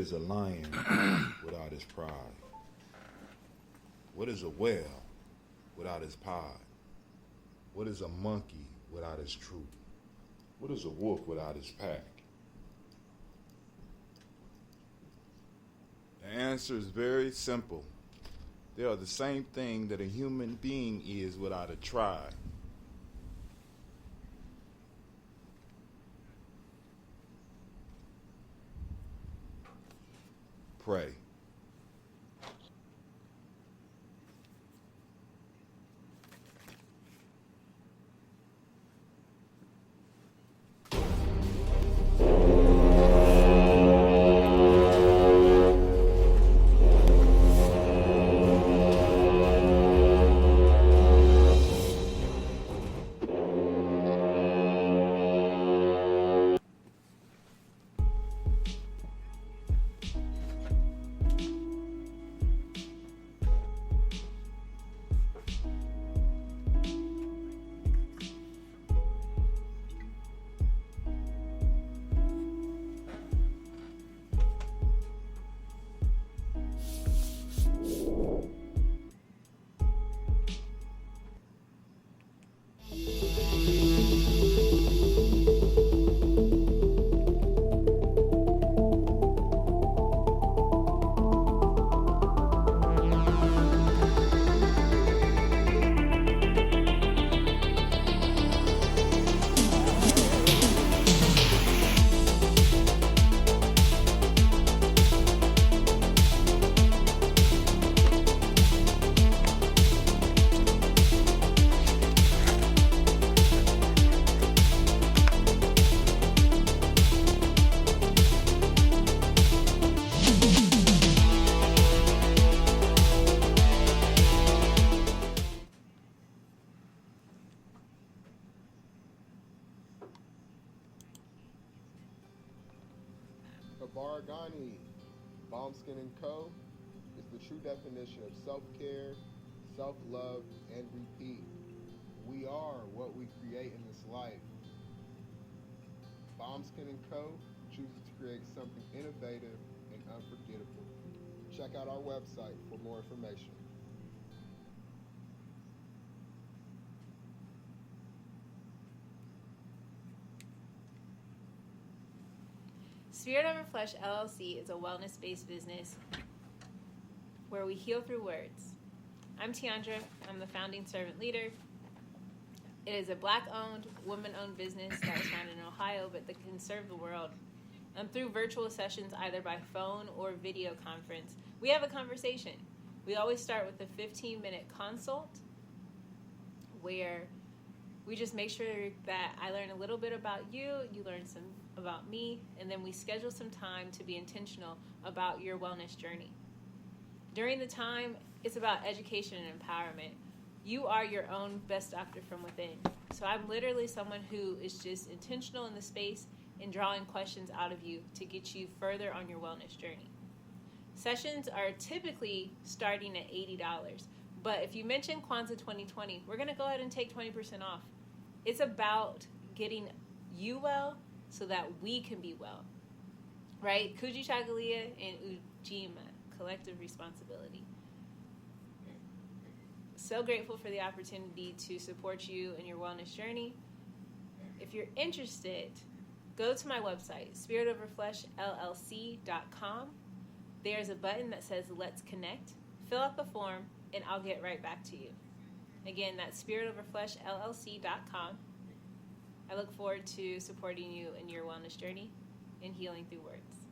is a lion without his pride? What is a whale without his pod? What is a monkey without his troop? What is a wolf without his pack? The answer is very simple. They are the same thing that a human being is without a tribe. Pray. Gye-Nyame, Balm Skin & Co. is the true definition of self-care, self-love, and repeat. We are what we create in this life. Balm Skin & Co. chooses to create something innovative and unforgettable. Check out our website for more information. Spirit Over Flesh LLC is a wellness-based business where we heal through words. I'm Tiandra. I'm the founding servant leader. It is a Black-owned, woman-owned business that was founded in Ohio, but that can serve the world. Through virtual sessions, either by phone or video conference, we have a conversation. We always start with a 15-minute consult where we just make sure that I learn a little bit about you, you learn some about me, and then we schedule some time to be intentional about your wellness journey. During the time, it's about education and empowerment. You are your own best doctor from within. So I'm literally someone who is just intentional in the space and drawing questions out of you to get you further on your wellness journey. Sessions are typically starting at $80, but if you mention Kwanzaa 2020, we're going to go ahead and take 20% off. It's about getting you well so that we can be well, right? Kuji Chagalia and Ujima, collective responsibility. So grateful for the opportunity to support you in your wellness journey. If you're interested, go to my website, spiritoverfleshllc.com. There's a button that says Let's Connect. Fill out the form, and I'll get right back to you. Again, that's spiritoverfleshllc.com. I look forward to supporting you in your wellness journey and healing through words.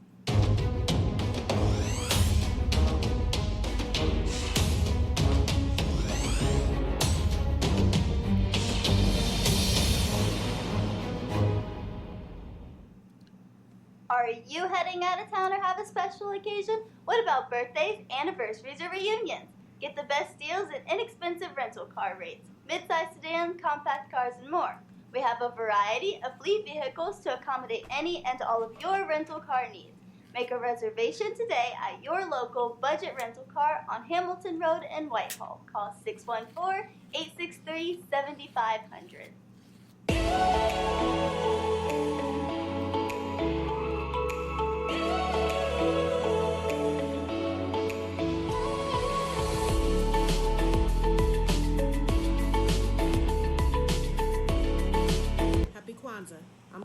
Are you heading out of town or have a special occasion? What about birthdays, anniversaries, or reunions? Get the best deals and inexpensive rental car rates, mid-size sedans, compact cars, and more. We have a variety of fleet vehicles to accommodate any and all of your rental car needs. Make a reservation today at your local budget rental car on Hamilton Road in Whitehall. Call 614-863-7500.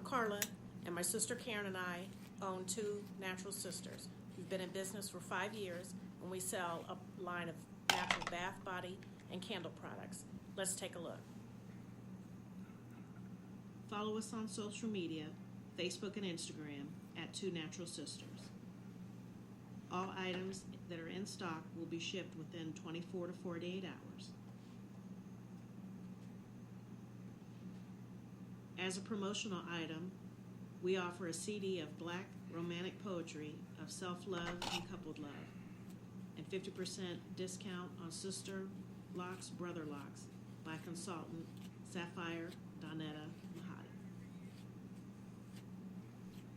Carla, and my sister Karen and I own Two Natural Sisters. We've been in business for 5 years, and we sell a line of natural bath, body, and candle products. Let's take a look. Follow us on social media, Facebook and Instagram, at Two Natural Sisters. All items that are in stock will be shipped within 24 to 48 hours. As a promotional item, we offer a CD of Black romantic poetry of self-love and coupled love, and 50% discount on Sister Locks, Brother Locks by consultant Sapphire Donetta Mahadi.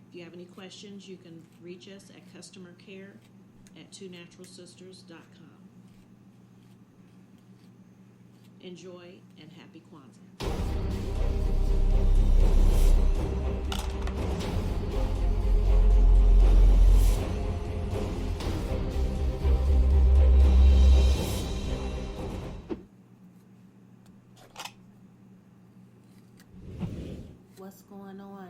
If you have any questions, you can reach us at customer care at twonaturalsisters.com. Enjoy and happy Kwanzaa. What's going on?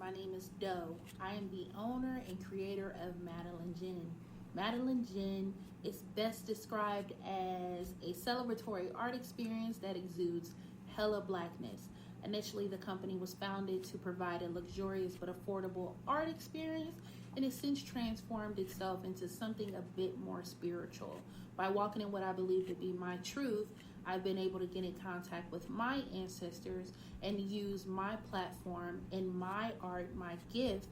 My name is Doe. I am the owner and creator of Madeline Gin. Madeline Gin is best described as a celebratory art experience that exudes hella blackness. Initially, the company was founded to provide a luxurious but affordable art experience, and has since transformed itself into something a bit more spiritual. By walking in what I believe to be my truth, I've been able to get in contact with my ancestors and use my platform and my art, my gift,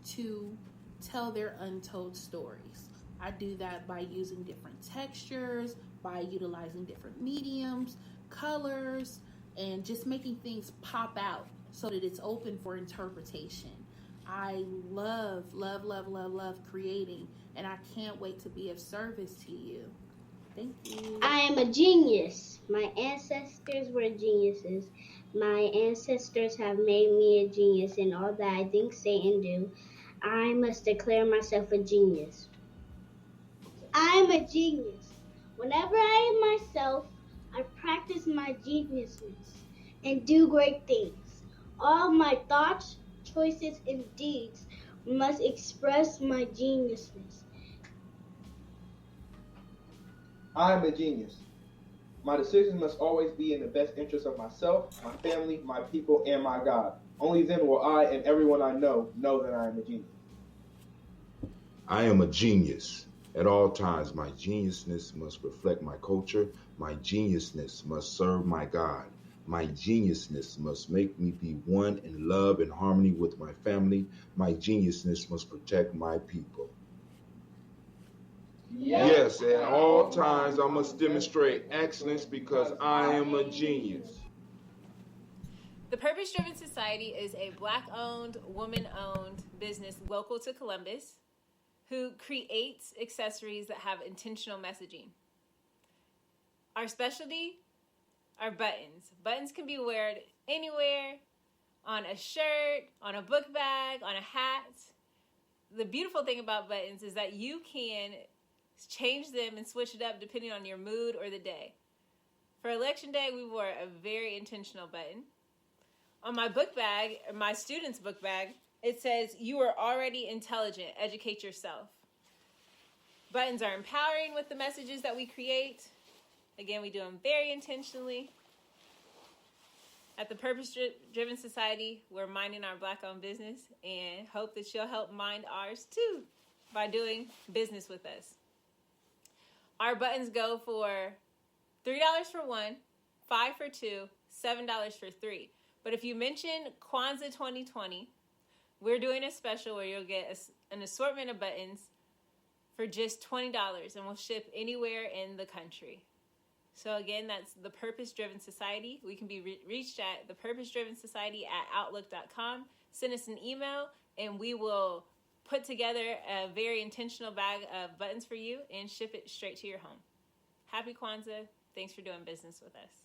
to tell their untold stories. I do that by using different textures, by utilizing different mediums, colors, and just making things pop out so that it's open for interpretation. I love creating, and I can't wait to be of service to you. Thank you. I am a genius. My ancestors were geniuses. My ancestors have made me a genius in all that I think, say, and do. I must declare myself a genius. I am a genius. Whenever I am myself, I practice my geniusness and do great things. All my thoughts, choices, and deeds must express my geniusness. I am a genius. My decisions must always be in the best interest of myself, my family, my people, and my God. Only then will I and everyone I know that I am a genius. I am a genius. At all times, my geniusness must reflect my culture. My geniusness must serve my God. My geniusness must make me be one in love and harmony with my family. My geniusness must protect my people. Yes, at all times I must demonstrate excellence because I am a genius. The Purpose Driven Society is a Black-owned, woman-owned business local to Columbus who creates accessories that have intentional messaging. Our specialty are buttons. Buttons can be worn anywhere, on a shirt, on a book bag, on a hat. The beautiful thing about buttons is that you can change them and switch it up depending on your mood or the day. For Election Day, we wore a very intentional button. On my book bag, my student's book bag, it says, "You are already intelligent, educate yourself." Buttons are empowering with the messages that we create. Again, we do them very intentionally. At the Purpose Driven Society, we're minding our Black-owned business and hope that you'll help mind ours too by doing business with us. Our buttons go for $3 for one, $5 for two, $7 for three. But if you mention Kwanzaa 2020, we're doing a special where you'll get an assortment of buttons for just $20, and we'll ship anywhere in the country. So again, that's the Purpose Driven Society. We can be reached at thepurposedrivensociety@outlook.com. Send us an email, and we will put together a very intentional bag of buttons for you and ship it straight to your home. Happy Kwanzaa. Thanks for doing business with us.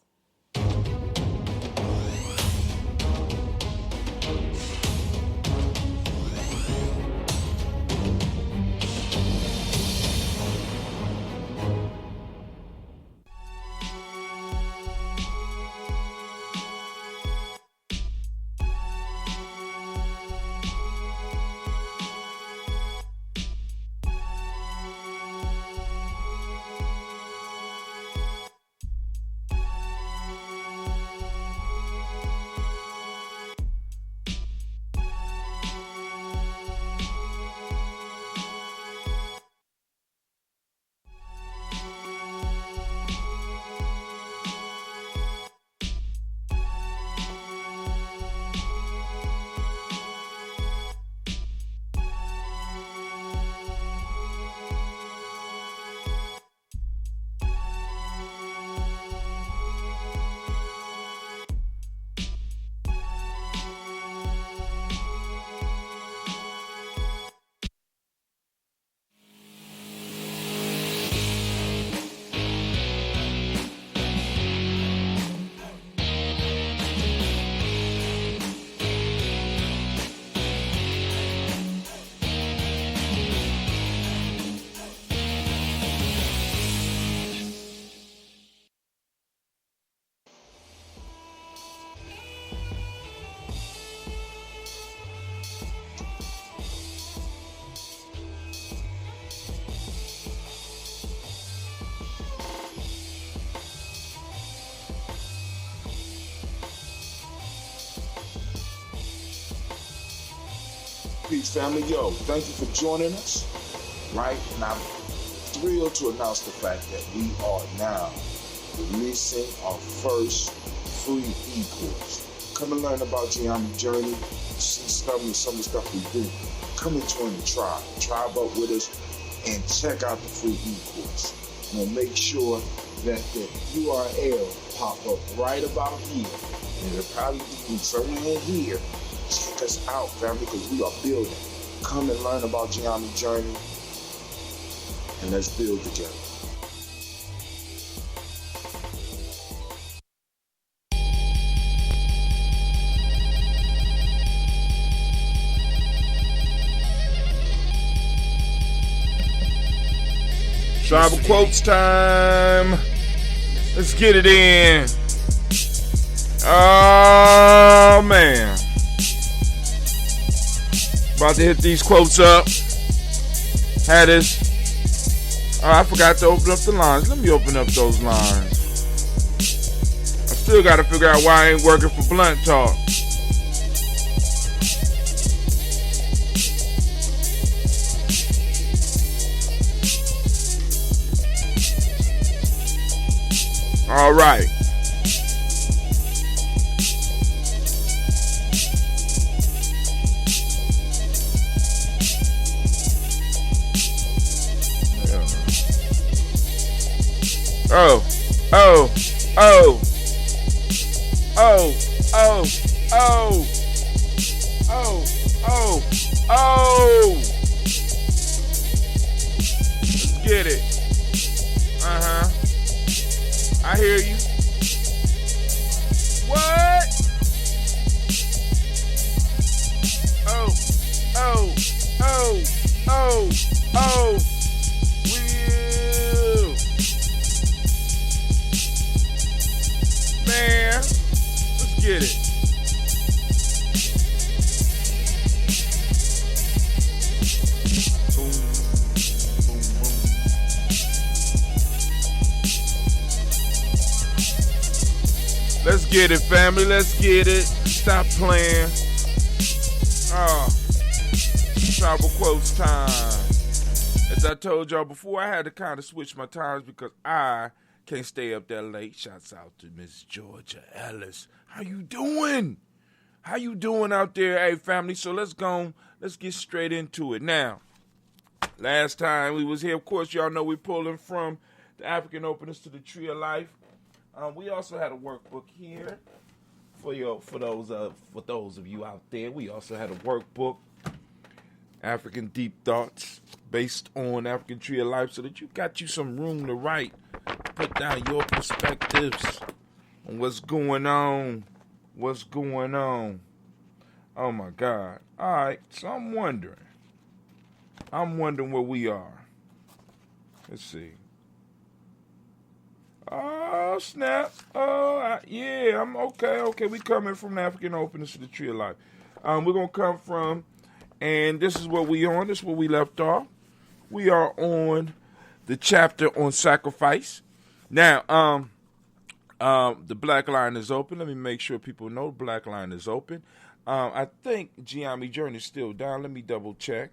Peace, family. Yo, thank you for joining us. Right? And I'm thrilled to announce the fact that we are now releasing our first free e-course. Come and learn about Gye-Nyame journey. See some of the stuff we do. Come and join the tribe. Tribe up with us and check out the free e-course. Now make sure that the URL pop up right about here. And it'll probably be somewhere in here. Check us out, family, because we are building. Come and learn about Gye-Nyame journey. And let's build together. Tribal quotes time. Let's get it in. Oh, man. About to hit these quotes up. Had this. Oh, I forgot to open up the lines. Let me open up those lines. I still got to figure out why I ain't working for Blunt Talk. All right. Oh, oh, oh, oh, oh, oh, oh, oh, oh. Let's get it. Uh-huh. I hear you. What? Oh, oh, oh, oh, oh. Will. Man, let's get it. Boom, boom, boom. Let's get it, family. Let's get it. Stop playing. Tribal quotes time. As I told y'all before, I had to kind of switch my times because I can't stay up that late. Shouts out to Miss Georgia Ellis. How you doing? How you doing out there, hey, family? So let's get straight into it. Now, last time we was here, of course, y'all know we pulling from the African Openers to the Tree of Life. We also had a workbook here for those of you out there. We also had a workbook, African Deep Thoughts, based on African Tree of Life, so that you got you some room to write, put down your perspectives on what's going on. What's going on? Oh my God! All right, so I'm wondering where we are. Let's see. Oh, snap. Oh, yeah, I'm okay. Okay, we coming from the African Openers to the Tree of Life. We're going to come from, and this is where we on. This is where we left off. We are on the chapter on sacrifice. Now, the black line is open. Let me make sure people know the black line is open. I think Gye-Nyame Journey is still down. Let me double check.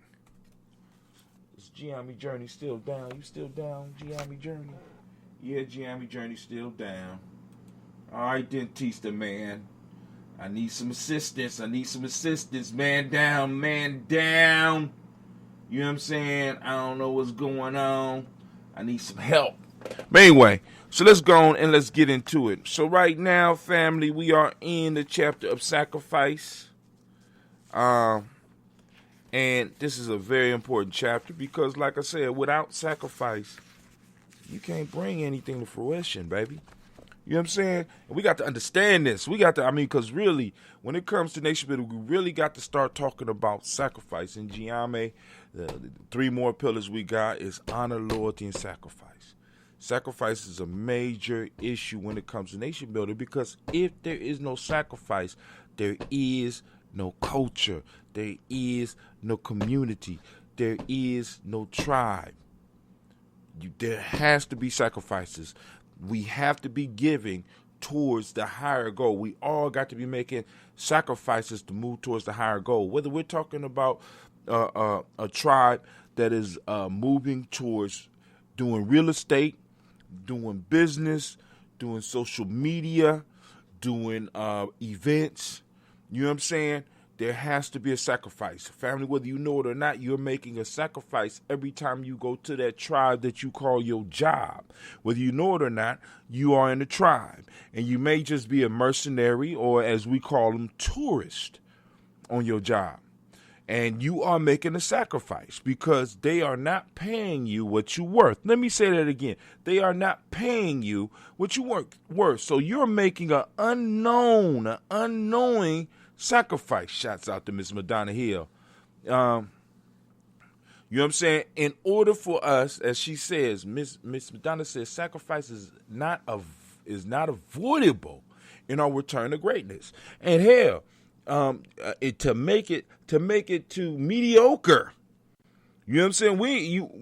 Is Gye-Nyame Journey still down? You still down, Gye-Nyame Journey? Yeah, Gye-Nyame Journey still down. All right, Dentista, man. I need some assistance. Man down, man down. You know what I'm saying? I don't know what's going on. I need some help. But anyway, so let's go on and let's get into it. So right now, family, we are in the chapter of sacrifice. And this is a very important chapter because, like I said, without sacrifice, you can't bring anything to fruition, baby. You know what I'm saying? And we got to understand this. Because really, when it comes to nation building, we really got to start talking about sacrifice. In Gye-Nyame, the three more pillars we got is honor, loyalty, and sacrifice. Sacrifice is a major issue when it comes to nation building because if there is no sacrifice, there is no culture. There is no community. There is no tribe. There has to be sacrifices. We have to be giving towards the higher goal. We all got to be making sacrifices to move towards the higher goal. Whether we're talking about a tribe that is moving towards doing real estate, doing business, doing social media, doing events, you know what I'm saying? There has to be a sacrifice. Family, whether you know it or not, you're making a sacrifice every time you go to that tribe that you call your job. Whether you know it or not, you are in the tribe. And you may just be a mercenary, or as we call them, tourist on your job. And you are making a sacrifice because they are not paying you what you're worth. Let me say that again. They are not paying you what you worth. So you're making an unknowing sacrifice. Shouts out to Miss Madonna Hill. You know what I'm saying? In order for us, as she says, Miss Madonna says, sacrifice is not avoidable in our return to greatness. And hell, to make it to mediocre. You know what I'm saying?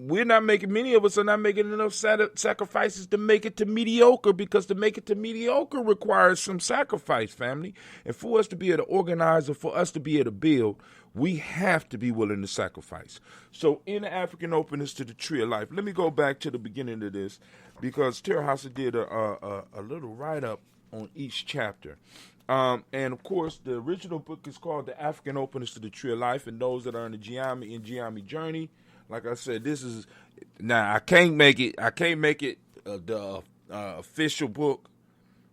We're not making, many of us are not making enough sacrifices to make it to mediocre, because to make it to mediocre requires some sacrifice, family. And for us to be able to organize, or for us to be able to build, we have to be willing to sacrifice. So in the African openness to the Tree of Life, let me go back to the beginning of this, because Terra Hauser did a little write-up on each chapter. And of course, the original book is called The African Openness to the Tree of Life. And those that are in the Gye-Nyame journey, like I said, this is, now I can't make it the official book.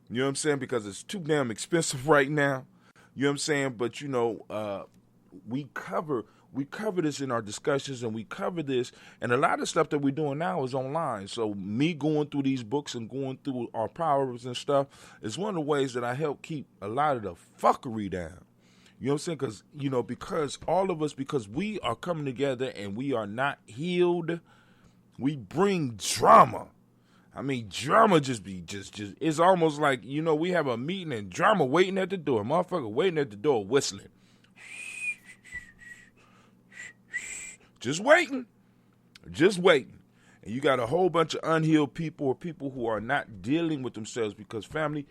You know what I'm saying? Because it's too damn expensive right now. You know what I'm saying? But we cover this in our discussions, and we cover this, and a lot of stuff that we're doing now is online. So me going through these books and going through our proverbs and stuff is one of the ways that I help keep a lot of the fuckery down. You know what I'm saying? Because all of us, because we are coming together and we are not healed, we bring drama. I mean, drama just it's almost like, we have a meeting and drama waiting at the door. Motherfucker waiting at the door whistling. Just waiting. And you got a whole bunch of unhealed people, or people who are not dealing with themselves. Because, family,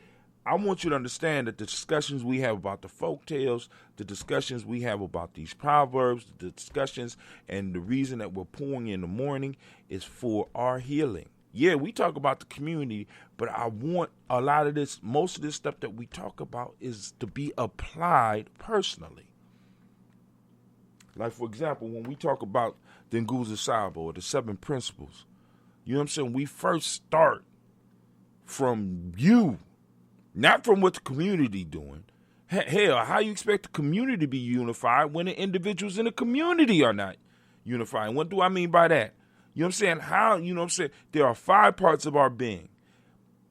I want you to understand that the discussions we have about the folk tales, the discussions we have about these proverbs, the discussions and the reason that we're pouring in the morning is for our healing. Yeah, we talk about the community, but I want a lot of this, most of this stuff that we talk about is to be applied personally. Like, for example, when we talk about the Nguzo Sabo, or the 7 principles, you know what I'm saying? We first start from you, not from what the community doing. Hell, how you expect the community to be unified when the individuals in the community are not unified? What do I mean by that? You know what I'm saying? There are 5 parts of our being,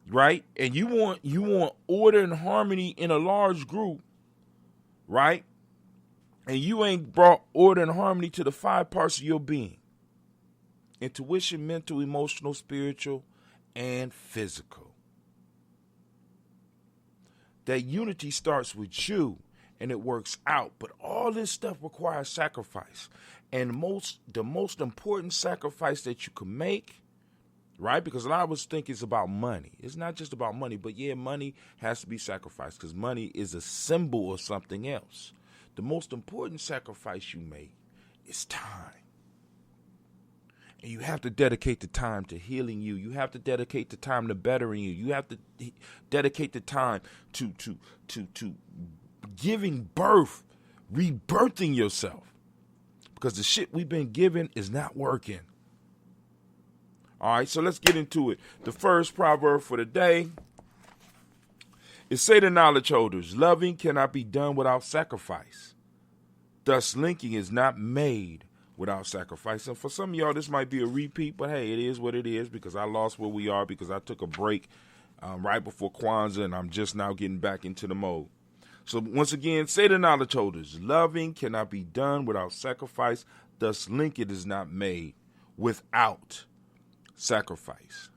right? And you want order and harmony in a large group, right? And you ain't brought order and harmony to the 5 parts of your being: intuition, mental, emotional, spiritual, and physical. That unity starts with you, and it works out. But all this stuff requires sacrifice. And the most important sacrifice that you can make, right? Because a lot of us think it's about money. It's not just about money, but yeah, money has to be sacrificed, because money is a symbol of something else. The most important sacrifice you make is time. And you have to dedicate the time to healing you. You have to dedicate the time to bettering you. You have to dedicate the time to giving birth, rebirthing yourself. Because the shit we've been given is not working. All right, so let's get into it. The first proverb for the day is, say to knowledge holders, loving cannot be done without sacrifice. Thus, linking is not made without sacrifice. And for some of y'all, this might be a repeat, but hey, it is what it is, because I lost where we are, because I took a break right before Kwanzaa, and I'm just now getting back into the mode. So once again, say to knowledge holders, loving cannot be done without sacrifice. Thus, linking is not made without sacrifice.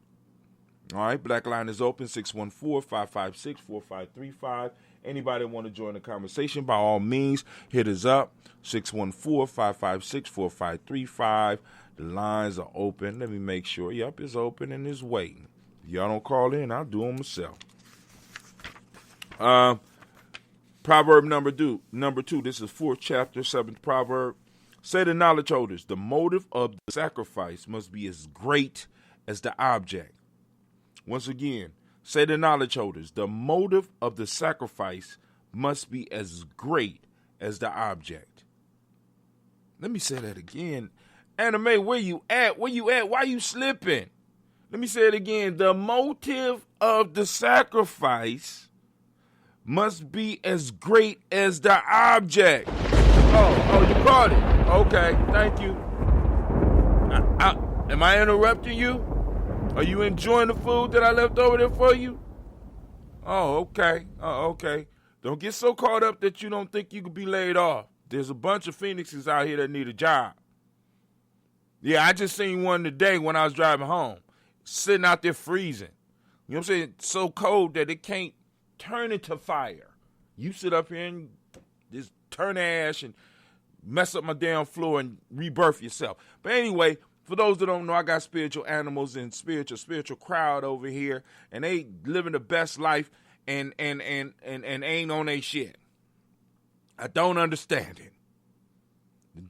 All right, Black Line is open, 614-556-4535. Anybody want to join the conversation, by all means, hit us up, 614-556-4535. The lines are open. Let me make sure. Yep, it's open and it's waiting. If y'all don't call in, I'll do them myself. Proverb number two. This is 4th chapter, 7th proverb. Say to knowledge holders, the motive of the sacrifice must be as great as the object. Once again, say to knowledge holders, the motive of the sacrifice must be as great as the object. Let me say that again. Anime, where you at? Where you at? Why you slipping? Let me say it again. The motive of the sacrifice must be as great as the object. Oh, you caught it. Okay, thank you. Am I interrupting you? Are you enjoying the food that I left over there for you? Oh, okay. Don't get so caught up that you don't think you could be laid off. There's a bunch of Phoenixes out here that need a job. Yeah, I just seen one today when I was driving home, sitting out there freezing. You know what I'm saying? So cold that it can't turn into fire. You sit up here and just turn ash and mess up my damn floor and rebirth yourself. But anyway, for those that don't know, I got spiritual animals and spiritual crowd over here, and they living the best life and ain't on their shit. I don't understand it. You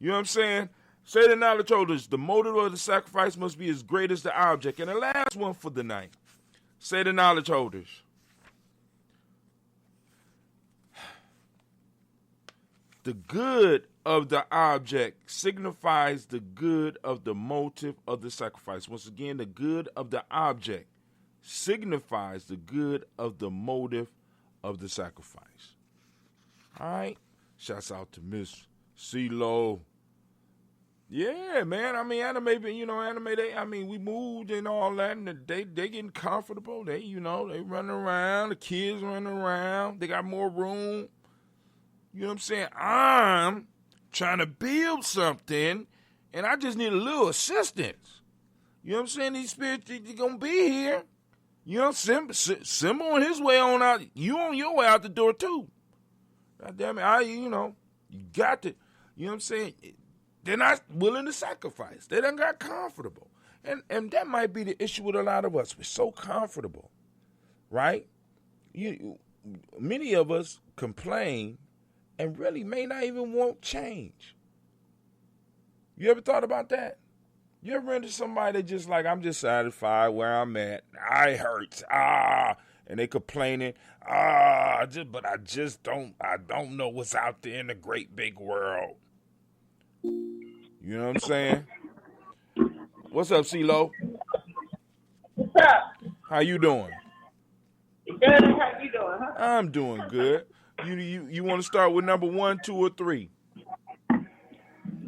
know what I'm saying? Say to knowledge holders, the motive of the sacrifice must be as great as the object. And the last one for the night. Say to knowledge holders, the good of the object signifies the good of the motive of the sacrifice. Once again, the good of the object signifies the good of the motive of the sacrifice. All right? Shouts out to Miss CeeLo. Yeah, man. I mean, we moved and all that, and they getting comfortable. They running around. The kids running around. They got more room. You know what I'm saying? I'm trying to build something, and I just need a little assistance. You know what I'm saying? These spirits, they're going to be here. You know, Simba on his way on out. You on your way out the door, too. God damn it. You got to, you know what I'm saying? They're not willing to sacrifice. They done got comfortable. And that might be the issue with a lot of us. We're so comfortable, right? Many of us complain and really may not even want change. You ever thought about that? You ever run into somebody that just like, I'm just satisfied where I'm at. I hurts. And they complaining. But I don't know what's out there in the great big world. You know what I'm saying? What's up, CeeLo? What's up? How you doing? Good. How you doing? Huh? I'm doing good. You want to start with number 1, 2, or 3?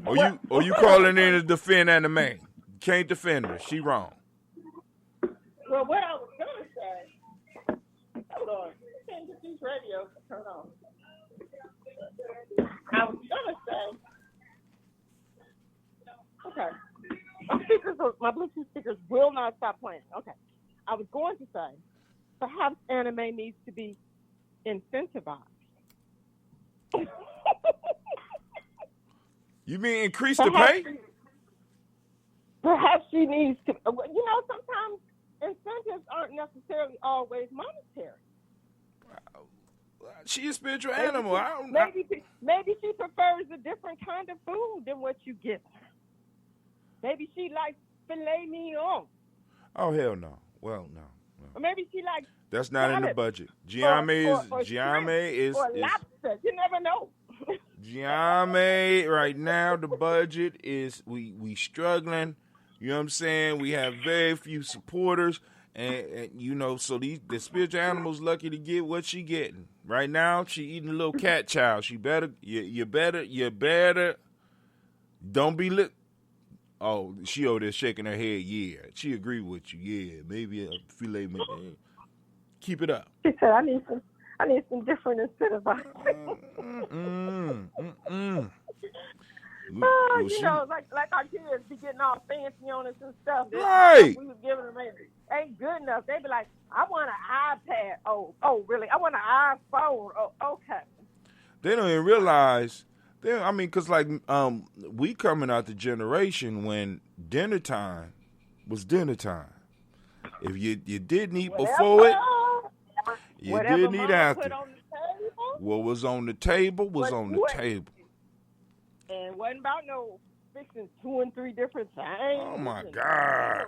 Or you calling in to defend Anime? Can't defend her. She wrong. Well, what I was gonna say. Hold on. Can't get these radios to turn on. I was gonna say. Okay. My Bluetooth speakers will not stop playing. Okay. I was going to say, perhaps Anime needs to be incentivized. You mean increase the pay? Perhaps she needs to. Sometimes incentives aren't necessarily always monetary. She's a spiritual animal. Maybe she prefers a different kind of food than what you give her. Maybe she likes filet mignon. Oh, hell no. Well, no. Or maybe she likes. That's not in the budget. Gye-Nyame is lobster. You never know. Gye-Nyame right now, the budget is we struggling. You know what I'm saying? We have very few supporters, and so the spiritual animal's lucky to get what she getting. Right now, she eating a little cat chow. She better you better don't be lit. Oh, she over there shaking her head. Yeah, she agree with you. Yeah, maybe a filet mignon. Keep it up. She said, I need some different incentive. Well, like our kids be getting all fancy on us and stuff. Right. We was giving them ain't good enough. They be like, I want an iPad. Oh, really? I want an iPhone. Oh, okay. They don't even realize. Because we coming out the generation when dinner time was dinner time. If you didn't eat before it, You Whatever didn't eat mama after. put on the table. What was on the table was on the table. And wasn't about no fixing 2 and 3 different things. Oh my God.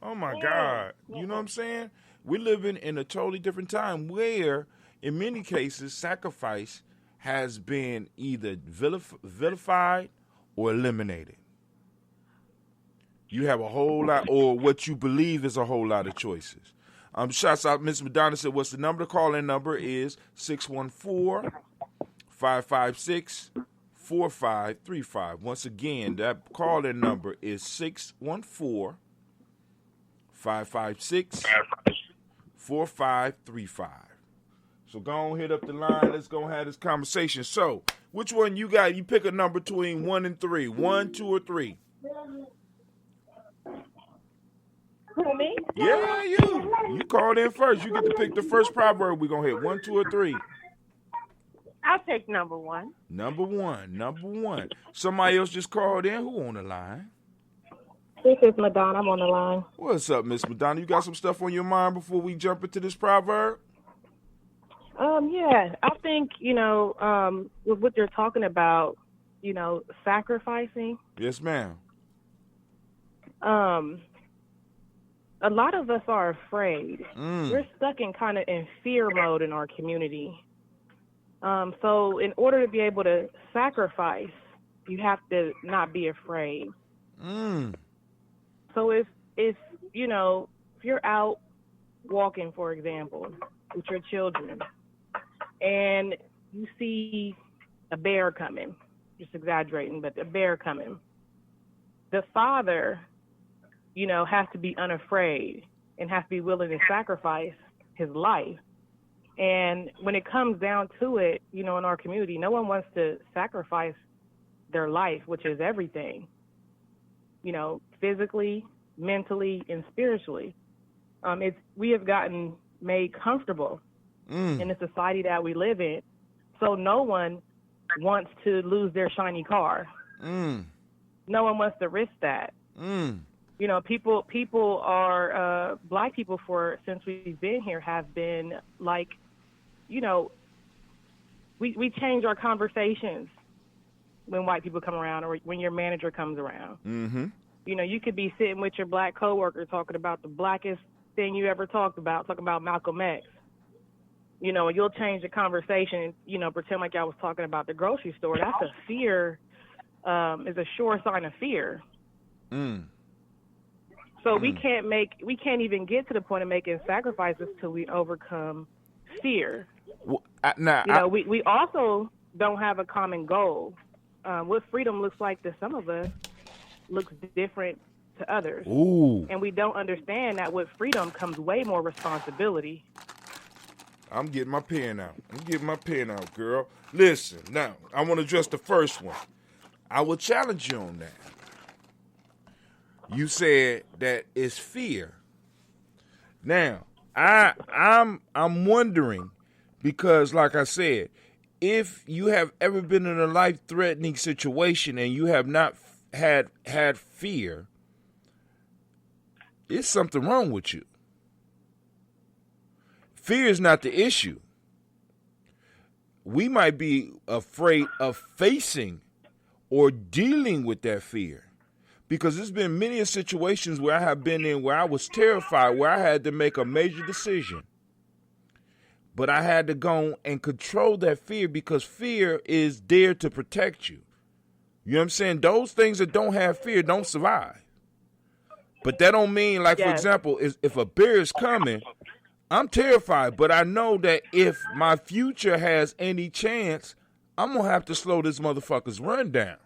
Oh my God. You know what I'm saying? We're living in a totally different time where, in many cases, sacrifice has been either vilified or eliminated. You have a whole lot, or what you believe is a whole lot of choices. Shouts out, Miss Madonna said, what's the number? The call-in number is 614-556-4535. Once again, that call-in number is 614-556-4535. So go on, hit up the line. Let's go and have this conversation. So, which one you got? You pick a number between 1 and 3. 1, 2, or 3. Who, me? Yeah, you. You called in first. You get to pick the first proverb we're going to hit. 1, 2, or 3. I'll take number 1. Number one. Somebody else just called in. Who on the line? This is Madonna. I'm on the line. What's up, Miss Madonna? You got some stuff on your mind before we jump into this proverb? Yeah. I think, with what you're talking about, sacrificing. Yes, ma'am. A lot of us are afraid. Mm. We're stuck in kind of in fear mode in our community. So in order to be able to sacrifice, you have to not be afraid. Mm. So if you're out walking, for example, with your children, and you see a bear coming, just exaggerating, but a bear coming, the father, has to be unafraid and has to be willing to sacrifice his life. And when it comes down to it, in our community, no one wants to sacrifice their life, which is everything, physically, mentally, and spiritually. We have gotten made comfortable in the society that we live in. So no one wants to lose their shiny car. No one wants to risk that. People are, black people since we've been here have been like, we change our conversations when white people come around or when your manager comes around. Mm-hmm. You could be sitting with your black coworker talking about the blackest thing you ever talked about, talking about Malcolm X. You'll change the conversation and, pretend like I was talking about the grocery store. That's a fear, is a sure sign of fear. So we can't even get to the point of making sacrifices till we overcome fear. Well, we also don't have a common goal. What freedom looks like to some of us looks different to others. Ooh. And we don't understand that with freedom comes way more responsibility. I'm getting my pen out. Girl. Listen, now, I want to address the first one. I will challenge you on that. You said that it's fear. Now, I'm wondering, because like I said, if you have ever been in a life-threatening situation and you have not had fear, there's something wrong with you. Fear is not the issue. We might be afraid of facing or dealing with that fear. Because there's been many situations where I have been in where I was terrified, where I had to make a major decision. But I had to go and control that fear because fear is there to protect you. You know what I'm saying? Those things that don't have fear don't survive. But that don't mean, like, for example, if a bear is coming, I'm terrified. But I know that if my future has any chance, I'm going to have to slow this motherfucker's run down.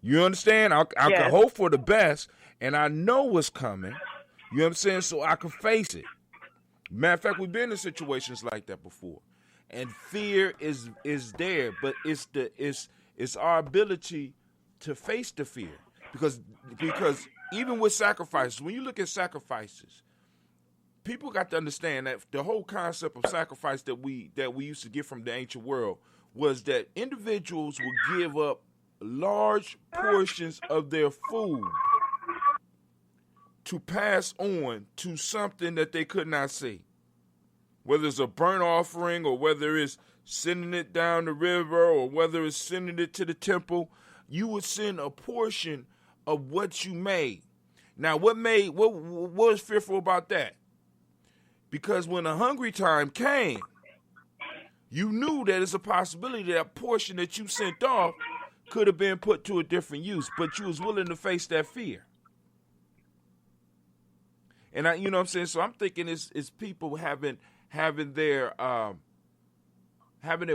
You understand? I can hope for the best, and I know what's coming. You know what I'm saying? So I can face it. Matter of fact, we've been in situations like that before, and fear is there, but it's our ability to face the fear because even with sacrifices, when you look at sacrifices, people got to understand that the whole concept of sacrifice that we used to get from the ancient world was that individuals would give up large portions of their food to pass on to something that they could not see. whether it's a burnt offering or whether it's sending it down the river or whether it's sending it to the temple, you would send a portion of what you made. Now, what was fearful about that? Because when the hungry time came, you knew that it's a possibility that portion that you sent off could have been put to a different use, but you was willing to face that fear. And you know what I'm saying? So I'm thinking it's people having their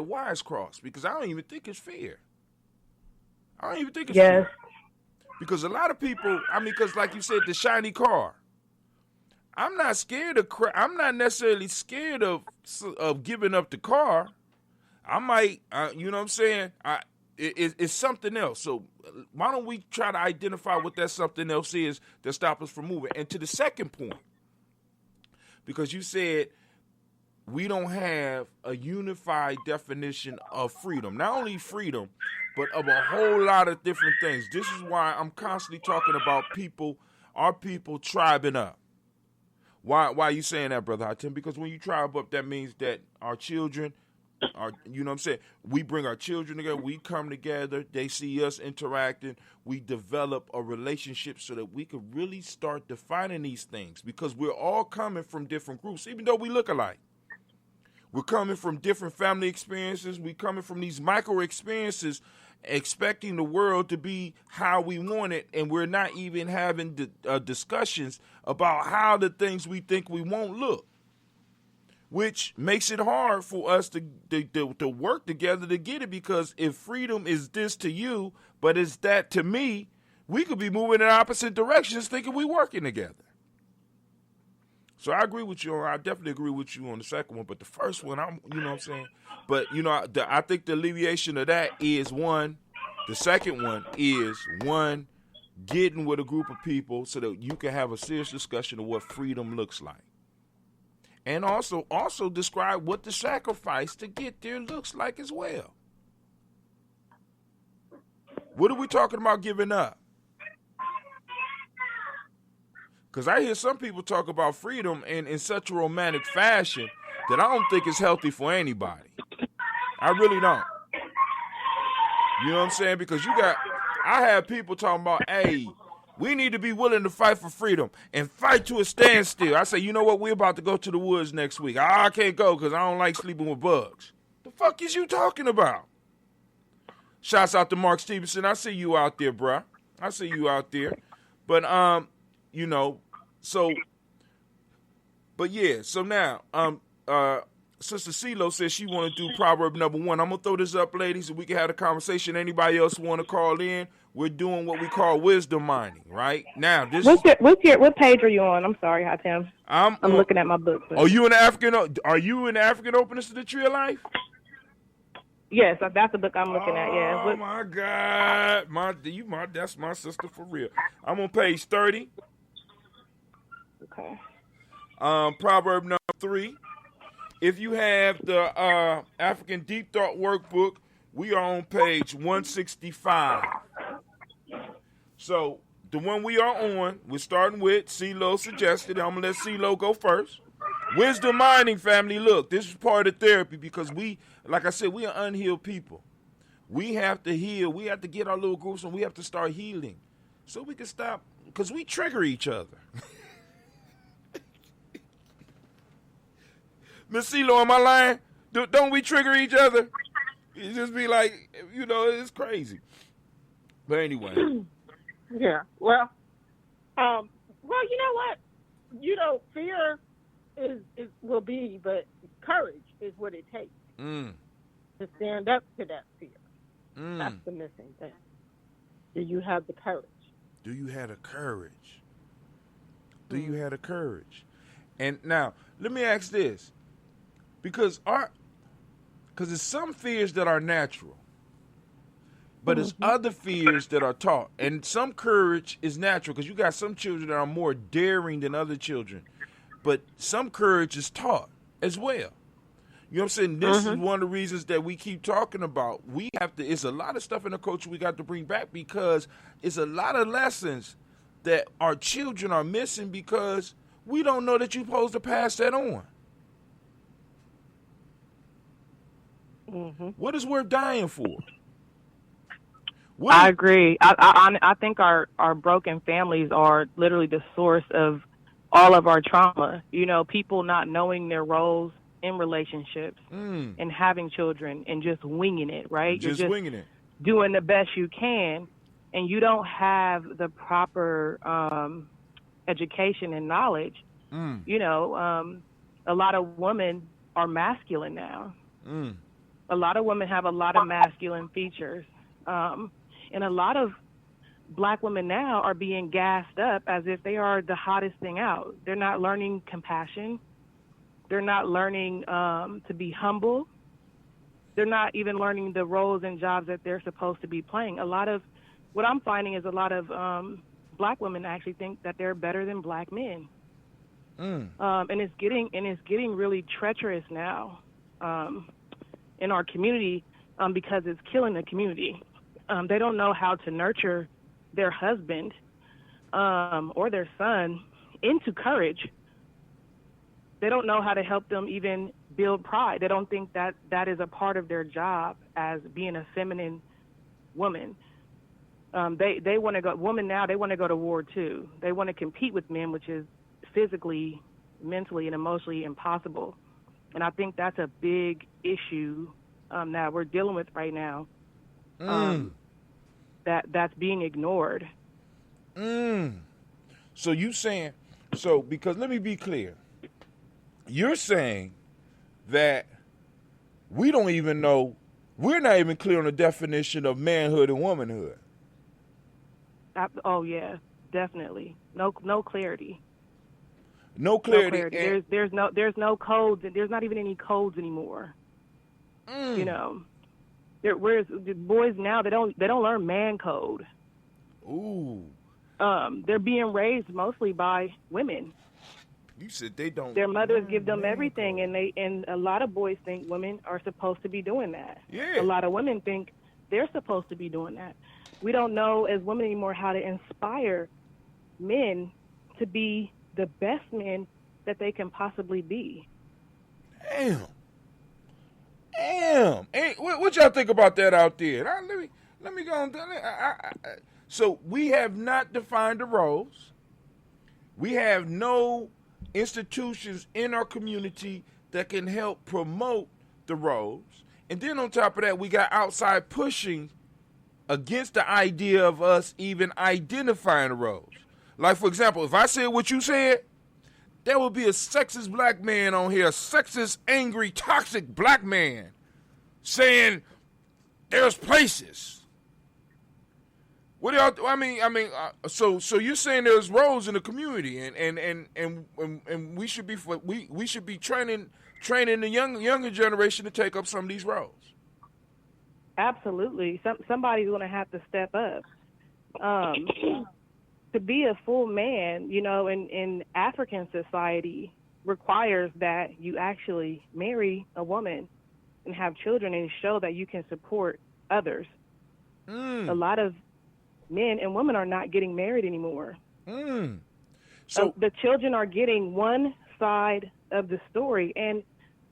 wires crossed, because I don't even think it's fear. I don't even think it's fear. Because a lot of people, because like you said, the shiny car. I'm not scared of. I'm not necessarily scared of giving up the car. I might, you know what I'm saying? It's something else. So why don't we try to identify what that something else is that stops us from moving? And to the second point, because you said we don't have a unified definition of freedom. Not only freedom, but of a whole lot of different things. This is why I'm constantly talking about our people tribing up. Why are you saying that, Brother Hatem? Because when you tribe up, that means that our children are, you know what I'm saying? We bring our children together. We come together. They see us interacting. We develop a relationship so that we could really start defining these things, because we're all coming from different groups, even though we look alike. We're coming from different family experiences. We're coming from these micro experiences, expecting the world to be how we want it, and we're not even having discussions about how the things we think we won't look, which makes it hard for us to work together to get it, because if freedom is this to you, but it's that to me, we could be moving in opposite directions thinking we're working together. So I agree with you. I definitely agree with you on the second one, but the first one, you know what I'm saying? But, you know, I think the alleviation of that is one. The second one is one, getting with a group of people so that you can have a serious discussion of what freedom looks like. And also describe what the sacrifice to get there looks like as well. What are we talking about giving up? Because I hear some people talk about freedom in such a romantic fashion that I don't think it's healthy for anybody. I really don't. You know what I'm saying? Because I have people talking about, hey, we need to be willing to fight for freedom and fight to a standstill. I say, you know what? We're about to go to the woods next week. I can't go because I don't like sleeping with bugs. The fuck is you talking about? Shouts out to Mark Stevenson. I see you out there, bruh. I see you out there. But, you know, so now, Sister CeeLo says she want to do Proverb number 1. I'm going to throw this up, ladies, so we can have a conversation. Anybody else want to call in? We're doing what we call wisdom mining, right? Now, what page are you on? I'm sorry, Hatem. I'm looking at my book. Are you in the African Openness to the Tree of Life? Yes, that's the book I'm looking at, yeah. Oh, my God. That's my sister for real. I'm on page 30. Okay. Proverb number 3. If you have the African Deep Thought Workbook, we are on page 165. So the one we are on, we're starting with CeeLo suggested. I'm going to let CeeLo go first. Wisdom mining, family. Look, this is part of therapy because we, like I said, we are unhealed people. We have to heal. We have to get our little groups and we have to start healing so we can stop, because we trigger each other. Miss CeeLo, am I lying? Don't we trigger each other? It just be like, you know, it's crazy. But anyway. Yeah. Well, you know what? You know, fear will be, but courage is what it takes to stand up to that fear. That's the missing thing. Do you have the courage? Do you have the courage? Do you have the courage? And now, let me ask this. Because there's some fears that are natural, but there's other fears that are taught. And some courage is natural because you got some children that are more daring than other children. But some courage is taught as well. You know what I'm saying? This is one of the reasons that we keep talking about. It's a lot of stuff in the culture we got to bring back because it's a lot of lessons that our children are missing because we don't know that you're supposed to pass that on. Mm-hmm. What is worth dying for? I agree. I think our broken families are literally the source of all of our trauma. You know, people not knowing their roles in relationships and having children and just winging it, right? Just You're just winging it. doing the best you can, and you don't have the proper education and knowledge. You know, a lot of women are masculine now. A lot of women have a lot of masculine features. And a lot of black women now are being gassed up as if they are the hottest thing out. They're not learning compassion. They're not learning to be humble. They're not even learning the roles and jobs that they're supposed to be playing. A lot of what I'm finding is a lot of black women actually think that they're better than black men. And it's getting really treacherous now in our community because it's killing the community. They don't know how to nurture their husband or their son into courage. They don't know how to help them even build pride. They don't think that that is a part of their job as being a feminine woman. They want to go, women now, they want to go to war too. They want to compete with men, which is physically, mentally, and emotionally impossible. And I think that's a big issue that we're dealing with right now. That's being ignored. So you saying, because let me be clear. You're saying that we don't even know, we're not even clear on the definition of manhood and womanhood. Oh yeah, definitely. No clarity. No clarity. No clarity. There's no codes. There's not even any codes anymore. You know. Whereas the boys now, they don't learn man code. Ooh. They're being raised mostly by women. You said they don't. Their mothers give them everything, and a lot of boys think women are supposed to be doing that. Yeah. A lot of women think they're supposed to be doing that. We don't know as women anymore how to inspire men to be the best men that they can possibly be. Damn. Hey, what y'all think about that out there? Let me go on. So we have not defined the roles. We have no institutions in our community that can help promote the roles. And then on top of that, we got outside pushing against the idea of us even identifying the roles. Like, for example, if I said what you said, there would be a sexist black man on here, a sexist, angry, toxic black man saying there's places. What do y'all? I mean, so you're saying there's roles in the community, and we should be training the younger generation to take up some of these roles. Absolutely, somebody's going to have to step up. To be a full man, you know, in African society requires that you actually marry a woman and have children and show that you can support others. A lot of men and women are not getting married anymore. So the children are getting one side of the story. And,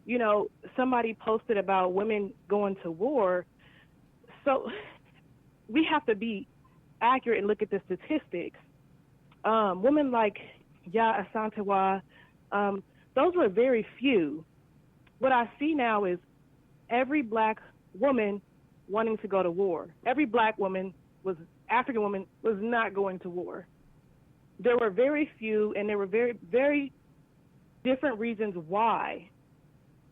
you know, somebody posted about women going to war. So we have to be accurate and look at the statistics. Women like Gye-Nyame, those were very few. What I see now is every black woman wanting to go to war. Every black woman African woman was not going to war. There were very few, and there were very, very different reasons why.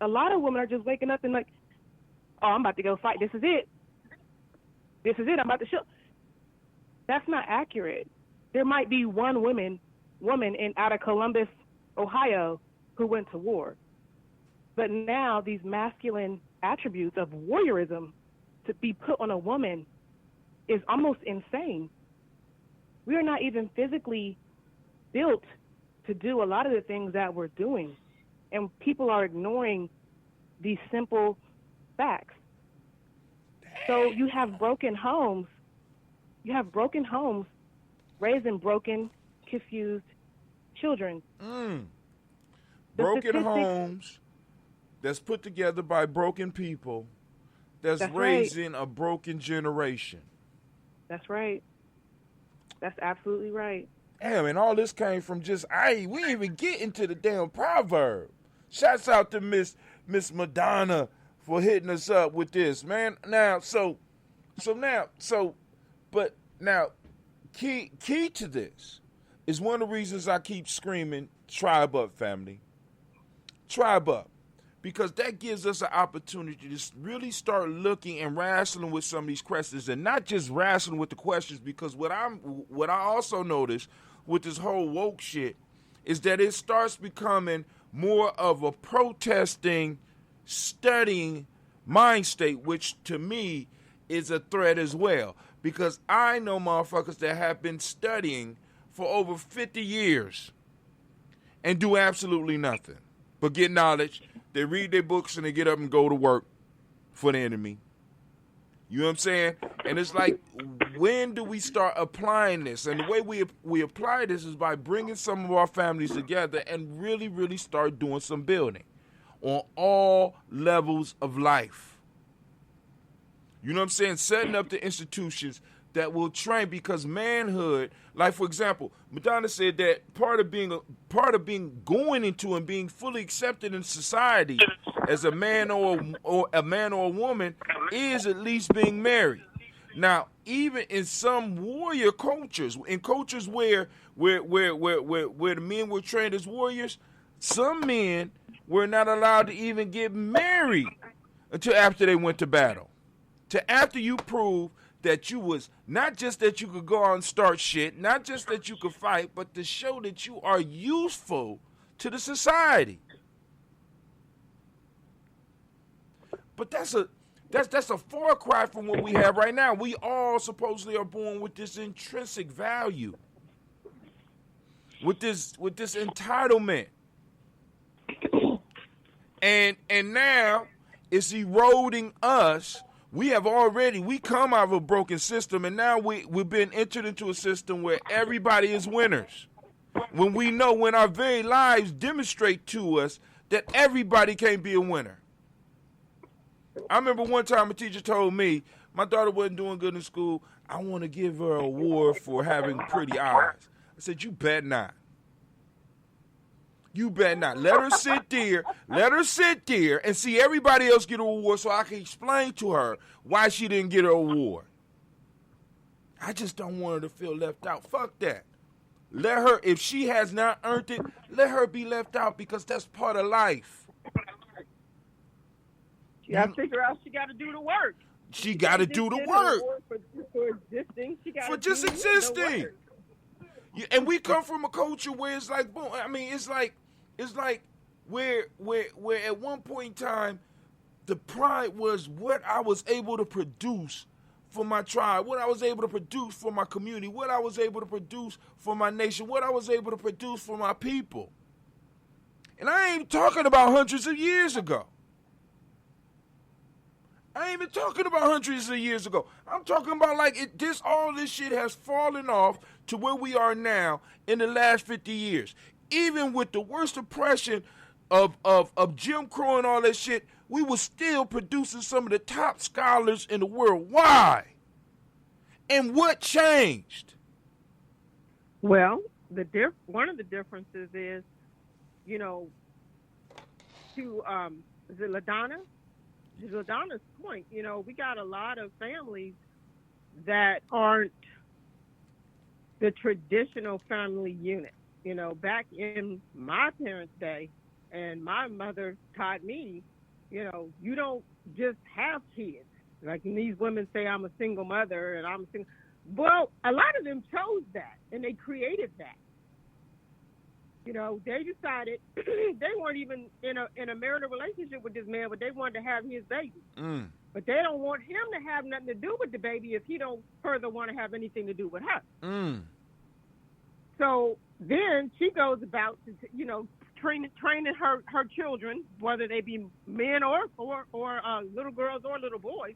A lot of women are just waking up and like, oh, I'm about to go fight. This is it. I'm about to show. That's not accurate. There might be one woman out of Columbus, Ohio, who went to war. But now these masculine attributes of warriorism to be put on a woman is almost insane. We are not even physically built to do a lot of the things that we're doing. And people are ignoring these simple facts. So you have broken homes. Raising broken, confused children. Broken homes that's put together by broken people that's That's raising a broken generation. That's right. That's absolutely right. Damn, and all this came from just we didn't even get into the damn proverb. Shouts out to Miss Madonna for hitting us up with this, man. Now, but now, key to this is one of the reasons I keep screaming, tribe up, family. Tribe up. Because that gives us an opportunity to really start looking and wrestling with some of these questions, and not just wrestling with the questions, because what I also notice with this whole woke shit is that it starts becoming more of a protesting, studying mind state, which to me is a threat as well. Because I know motherfuckers that have been studying for over 50 years and do absolutely nothing but get knowledge. They read their books and they get up and go to work for the enemy. You know what I'm saying? And it's like, when do we start applying this? And the way we apply this is by bringing some of our families together and really, really start doing some building on all levels of life. You know what I'm saying? Setting up the institutions that will train, because manhood, like for example, Madonna said that part of being going into and being fully accepted in society as a man or a woman is at least being married. Now, even in some warrior cultures, in cultures where the men were trained as warriors, some men were not allowed to even get married until after they went to battle. To after you prove that you was not just that you could go out and start shit, not just that you could fight, but to show that you are useful to the society. But that's a far cry from what we have right now. We all supposedly are born with this intrinsic value, with this entitlement, and now it's eroding us. We come out of a broken system, and now we've been entered into a system where everybody is winners. When our very lives demonstrate to us that everybody can't be a winner. I remember one time a teacher told me, my daughter wasn't doing good in school, I want to give her an award for having pretty eyes. I said, you bet not. You better not. Let her sit there and see everybody else get an award so I can explain to her why she didn't get an award. I just don't want her to feel left out. Fuck that. Let her, if she has not earned it, let her be left out, because that's part of life. You got to figure out she got to do the work. She got to do the work. For existing. She got for just existing. And we come from a culture where it's like, boom. I mean, it's like where at one point in time, the pride was what I was able to produce for my tribe, what I was able to produce for my community, what I was able to produce for my nation, what I was able to produce for my people. And I ain't talking about hundreds of years ago. I ain't even talking about hundreds of years ago. I'm talking about all this shit has fallen off to where we are now in the last 50 years. Even with the worst oppression of Jim Crow and all that shit, we were still producing some of the top scholars in the world. Why? And what changed? Well, one of the differences is, to is it LaDonna's point, we got a lot of families that aren't the traditional family unit. Back in my parents' day, and my mother taught me, you don't just have kids. Like these women say, I'm a single mother and I'm single. Well, a lot of them chose that and they created that. They decided they weren't even in a marital relationship with this man, but they wanted to have his baby. But they don't want him to have nothing to do with the baby if he don't further want to have anything to do with her. So then she goes about, training her children, whether they be men or little girls or little boys,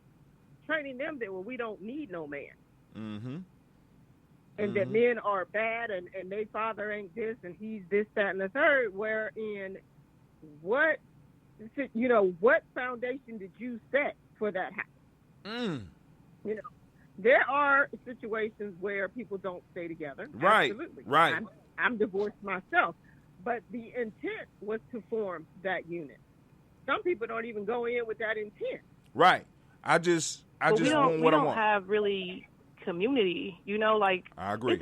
training them that, we don't need no man. Mm-hmm. And that men are bad and their father ain't this and he's this, that, and the third, wherein what foundation did you set for that house? You know, there are situations where people don't stay together. Right. Absolutely. Right. I'm divorced myself, but the intent was to form that unit. Some people don't even go in with that intent. Right. I just want what I want. We don't have really community. You know, like I agree.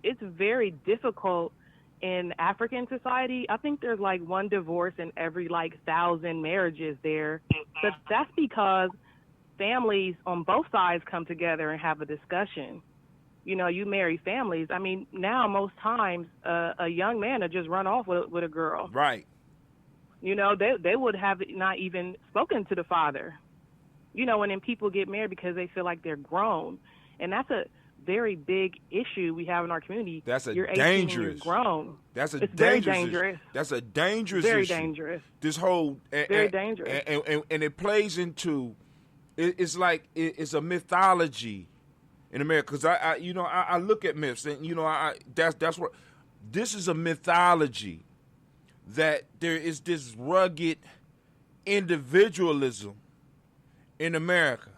It's very difficult in African society. I think there's like one divorce in every like 1,000 marriages there, but that's because families on both sides come together and have a discussion. You know, you marry families. I mean, now most times a young man will just run off with a girl. Right. You know, they would have not even spoken to the father. You know, and then people get married because they feel like they're grown. And that's a very big issue we have in our community. That's you're 18 dangerous. And you're grown. That's a it's dangerous. Very dangerous. That's a dangerous very issue. Dangerous. This whole very dangerous. And it plays into. It's like it's a mythology in America, because I look at myths, and that's what this is, a mythology that there is this rugged individualism in America.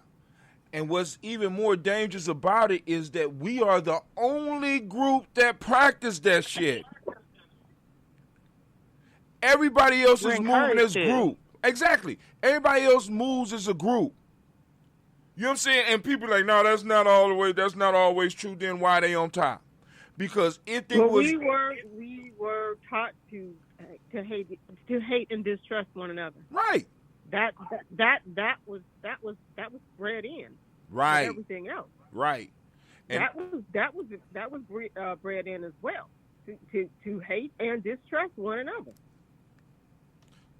And what's even more dangerous about it is that we are the only group that practice that shit. Everybody else is moving as a group. Exactly. Everybody else moves as a group. You know what I'm saying? And people are like, no, that's not always true. Then why they on top? Because if it was, we were taught to hate and distrust one another. Right. That was bred in. Right. With everything else. Right. And that was bred in as well. To hate and distrust one another.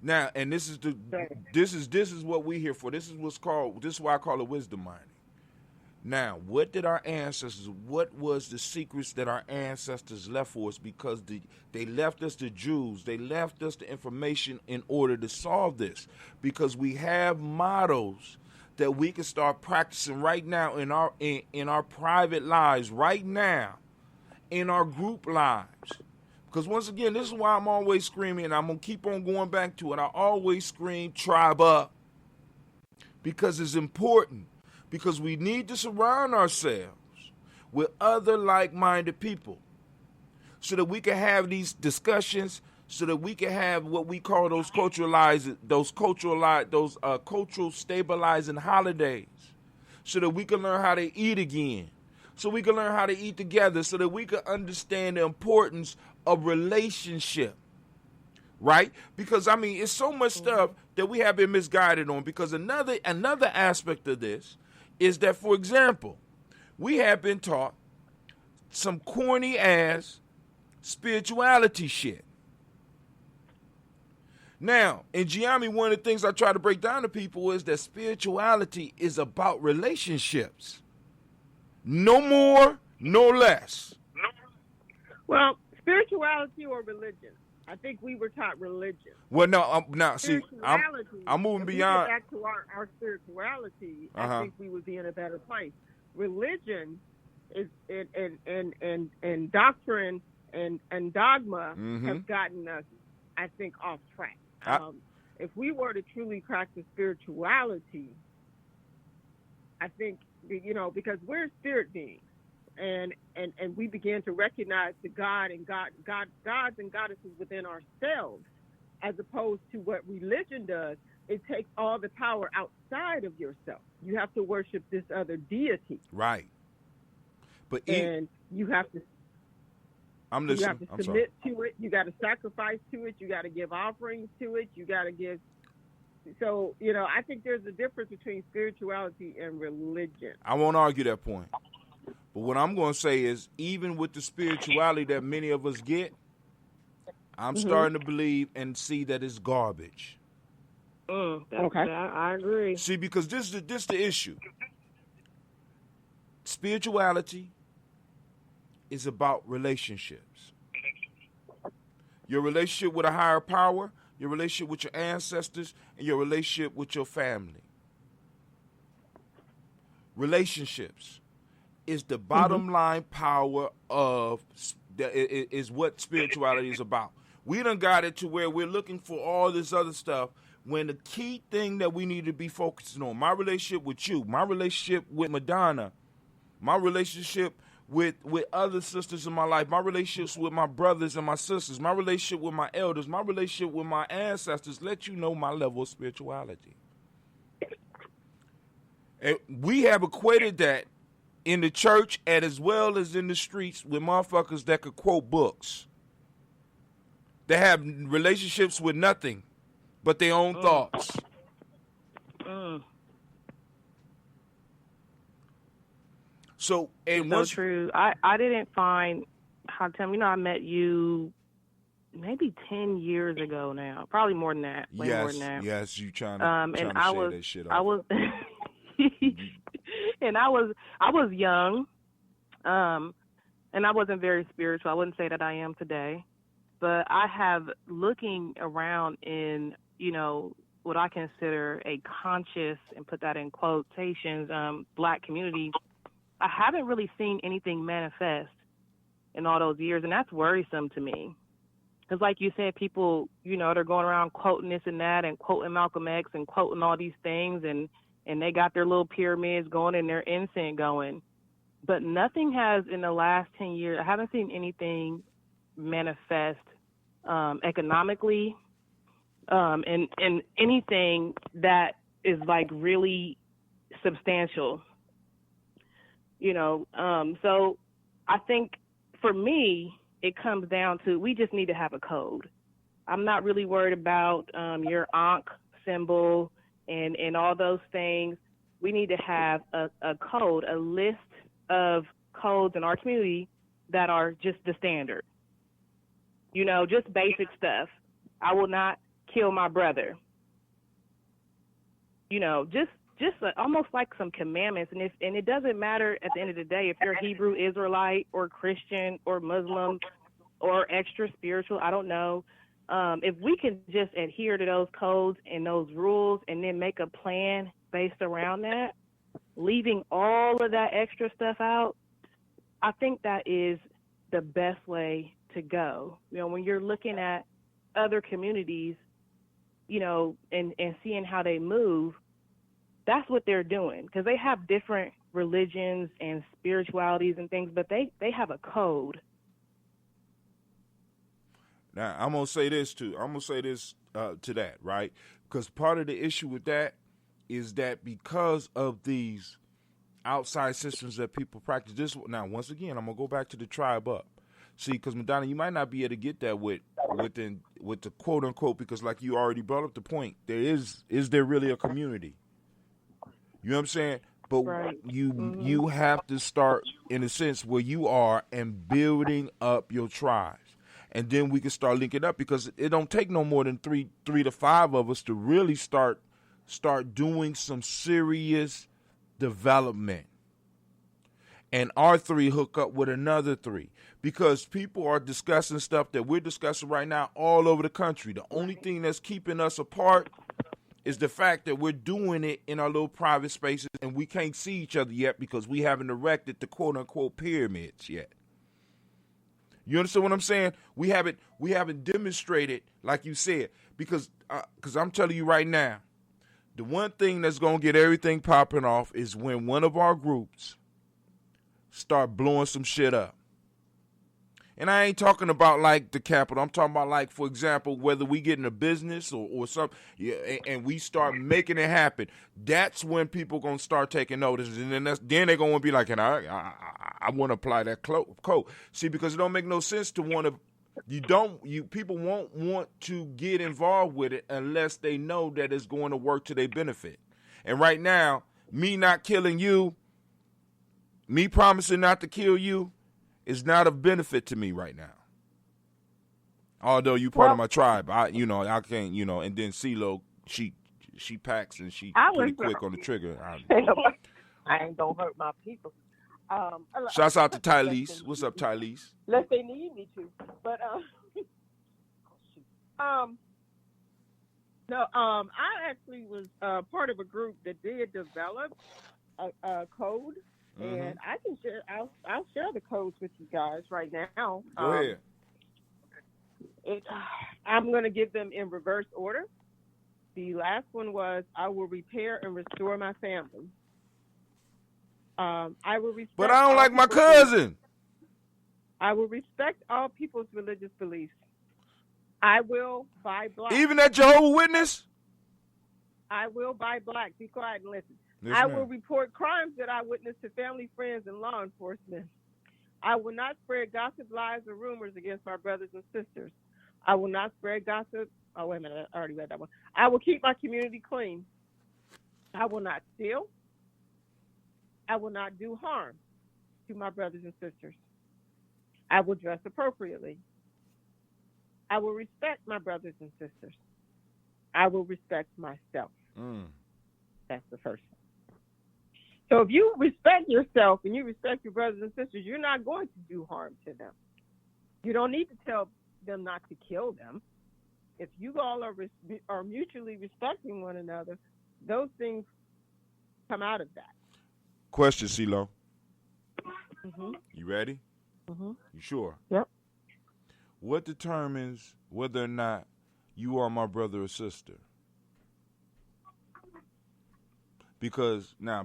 Now, and this is what we here for. This is why I call it wisdom mining. Now, what was the secrets that our ancestors left for us? Because they left us the Jews, they left us the information in order to solve this. Because we have models that we can start practicing right now in our private lives, right now, in our group lives. Because once again, this is why I'm always screaming, and I'm going to keep on going back to it. I always scream, tribe up. Because it's important. Because we need to surround ourselves with other like-minded people so that we can have these discussions, so that we can have what we call those cultural stabilizing holidays, so that we can learn how to eat again, so we can learn how to eat together, so that we can understand the importance of relationship, right? Because, I mean, it's so much stuff that we have been misguided on. Because another aspect of this is that, for example, we have been taught some corny-ass spirituality shit. Now, in Gye-Nyame, one of the things I try to break down to people is that spirituality is about relationships. No more, no less. Well, spirituality or religion? I think we were taught religion. Well, no, see, I'm moving beyond. If we get back to our spirituality, I think we would be in a better place. Religion is and doctrine and dogma have gotten us, I think, off track. If we were to truly practice spirituality, I think, because we're spirit beings. And we begin to recognize the gods and goddesses within ourselves, as opposed to what religion does. It takes all the power outside of yourself. You have to worship this other deity, right? But you have to. I'm listening. You have to submit to it. You got to sacrifice to it. You got to give offerings to it. You got to give. So I think there's a difference between spirituality and religion. I won't argue that point. But what I'm going to say is, even with the spirituality that many of us get, I'm starting to believe and see that it's garbage. Okay. I agree. See, because this is the issue. Spirituality is about relationships. Your relationship with a higher power, your relationship with your ancestors, and your relationship with your family. Relationships is the bottom line power of is what spirituality is about. We done got it to where we're looking for all this other stuff. when the key thing that we need to be focusing on, my relationship with you, my relationship with Madonna, my relationship with other sisters in my life, my relationships with my brothers and my sisters, my relationship with my elders, my relationship with my ancestors, let you know my level of spirituality. And we have equated that in the church and as well as in the streets with motherfuckers that could quote books. They have relationships with nothing but their own thoughts. So, and so true. I didn't find how Tim. I met you maybe 10 years ago now, probably more than that. Way more than that. Yes, you trying to share that shit off. I was, and I was young, and I wasn't very spiritual. I wouldn't say that I am today, but I have, looking around in what I consider a conscious, and put that in quotations, Black community. I haven't really seen anything manifest in all those years, and that's worrisome to me. Because like you said, people, they're going around quoting this and that and quoting Malcolm X and quoting all these things, and they got their little pyramids going and their incense going. But nothing has, in the last 10 years, I haven't seen anything manifest economically and anything that is like really substantial. So I think for me, it comes down to, we just need to have a code. I'm not really worried about your Ankh symbol and all those things. We need to have a code, a list of codes in our community that are just the standard. Just basic stuff. I will not kill my brother. Just almost like some commandments, and it doesn't matter at the end of the day if you're Hebrew Israelite or Christian or Muslim or extra spiritual. I don't know. If we can just adhere to those codes and those rules, and then make a plan based around that, leaving all of that extra stuff out, I think that is the best way to go. When you're looking at other communities, and seeing how they move. That's what they're doing, because they have different religions and spiritualities and things, but they have a code. Now, I'm going to say this, too. I'm going to say this to that, right? Because part of the issue with that is that because of these outside systems that people practice this. Now, once again, I'm going to go back to the tribe up. See, because, Madonna, you might not be able to get that with the quote-unquote, because like you already brought up the point, is there really a community? You know what I'm saying? But right. You have to start in a sense where you are and building up your tribes. And then we can start linking up, because it don't take no more than three to five of us to really start doing some serious development. And our three hook up with another three, because people are discussing stuff that we're discussing right now all over the country. The only thing that's keeping us apart is the fact that we're doing it in our little private spaces, and we can't see each other yet because we haven't erected the quote-unquote pyramids yet. You understand what I'm saying? We haven't demonstrated, like you said, because I'm telling you right now, the one thing that's going to get everything popping off is when one of our groups start blowing some shit up. And I ain't talking about like the Capitol. I'm talking about, like, for example, whether we get in a business or something, yeah, and we start making it happen. That's when people gonna start taking notice, and then they're gonna be like, "And I want to apply that code." See, because it don't make no sense to want to. People won't want to get involved with it unless they know that it's going to work to their benefit. And right now, me not killing you, me promising not to kill you, is not of benefit to me right now. Although you part of my tribe, I can't, and then CeeLo, she packs and she pretty quick on the trigger. I ain't gonna hurt my people. Shouts out to Tylese. What's up, Tylese? Unless they need me to, but no, I actually was part of a group that did develop a code. And I can share. I'll share the codes with you guys right now. Go ahead. I'm going to give them in reverse order. The last one was, I will repair and restore my family. I will respect. But I don't like my cousin. I will respect all people's religious beliefs. I will buy black. Even that Jehovah's Witness? I will buy black. Be quiet and listen. Yes, I ma'am. will report crimes that I witnessed to family, friends, and law enforcement. I will not spread gossip, lies, or rumors against my brothers and sisters. I will not spread gossip. Oh, wait a minute. I already read that one. I will keep my community clean. I will not steal. I will not do harm to my brothers and sisters. I will dress appropriately. I will respect my brothers and sisters. I will respect myself. That's the first one. So if you respect yourself and you respect your brothers and sisters, you're not going to do harm to them. You don't need to tell them not to kill them. If you all are mutually respecting one another, those things come out of that. Question, CeeLo. Mm-hmm. You ready? Mm-hmm. You sure? Yep. What determines whether or not you are my brother or sister? Because I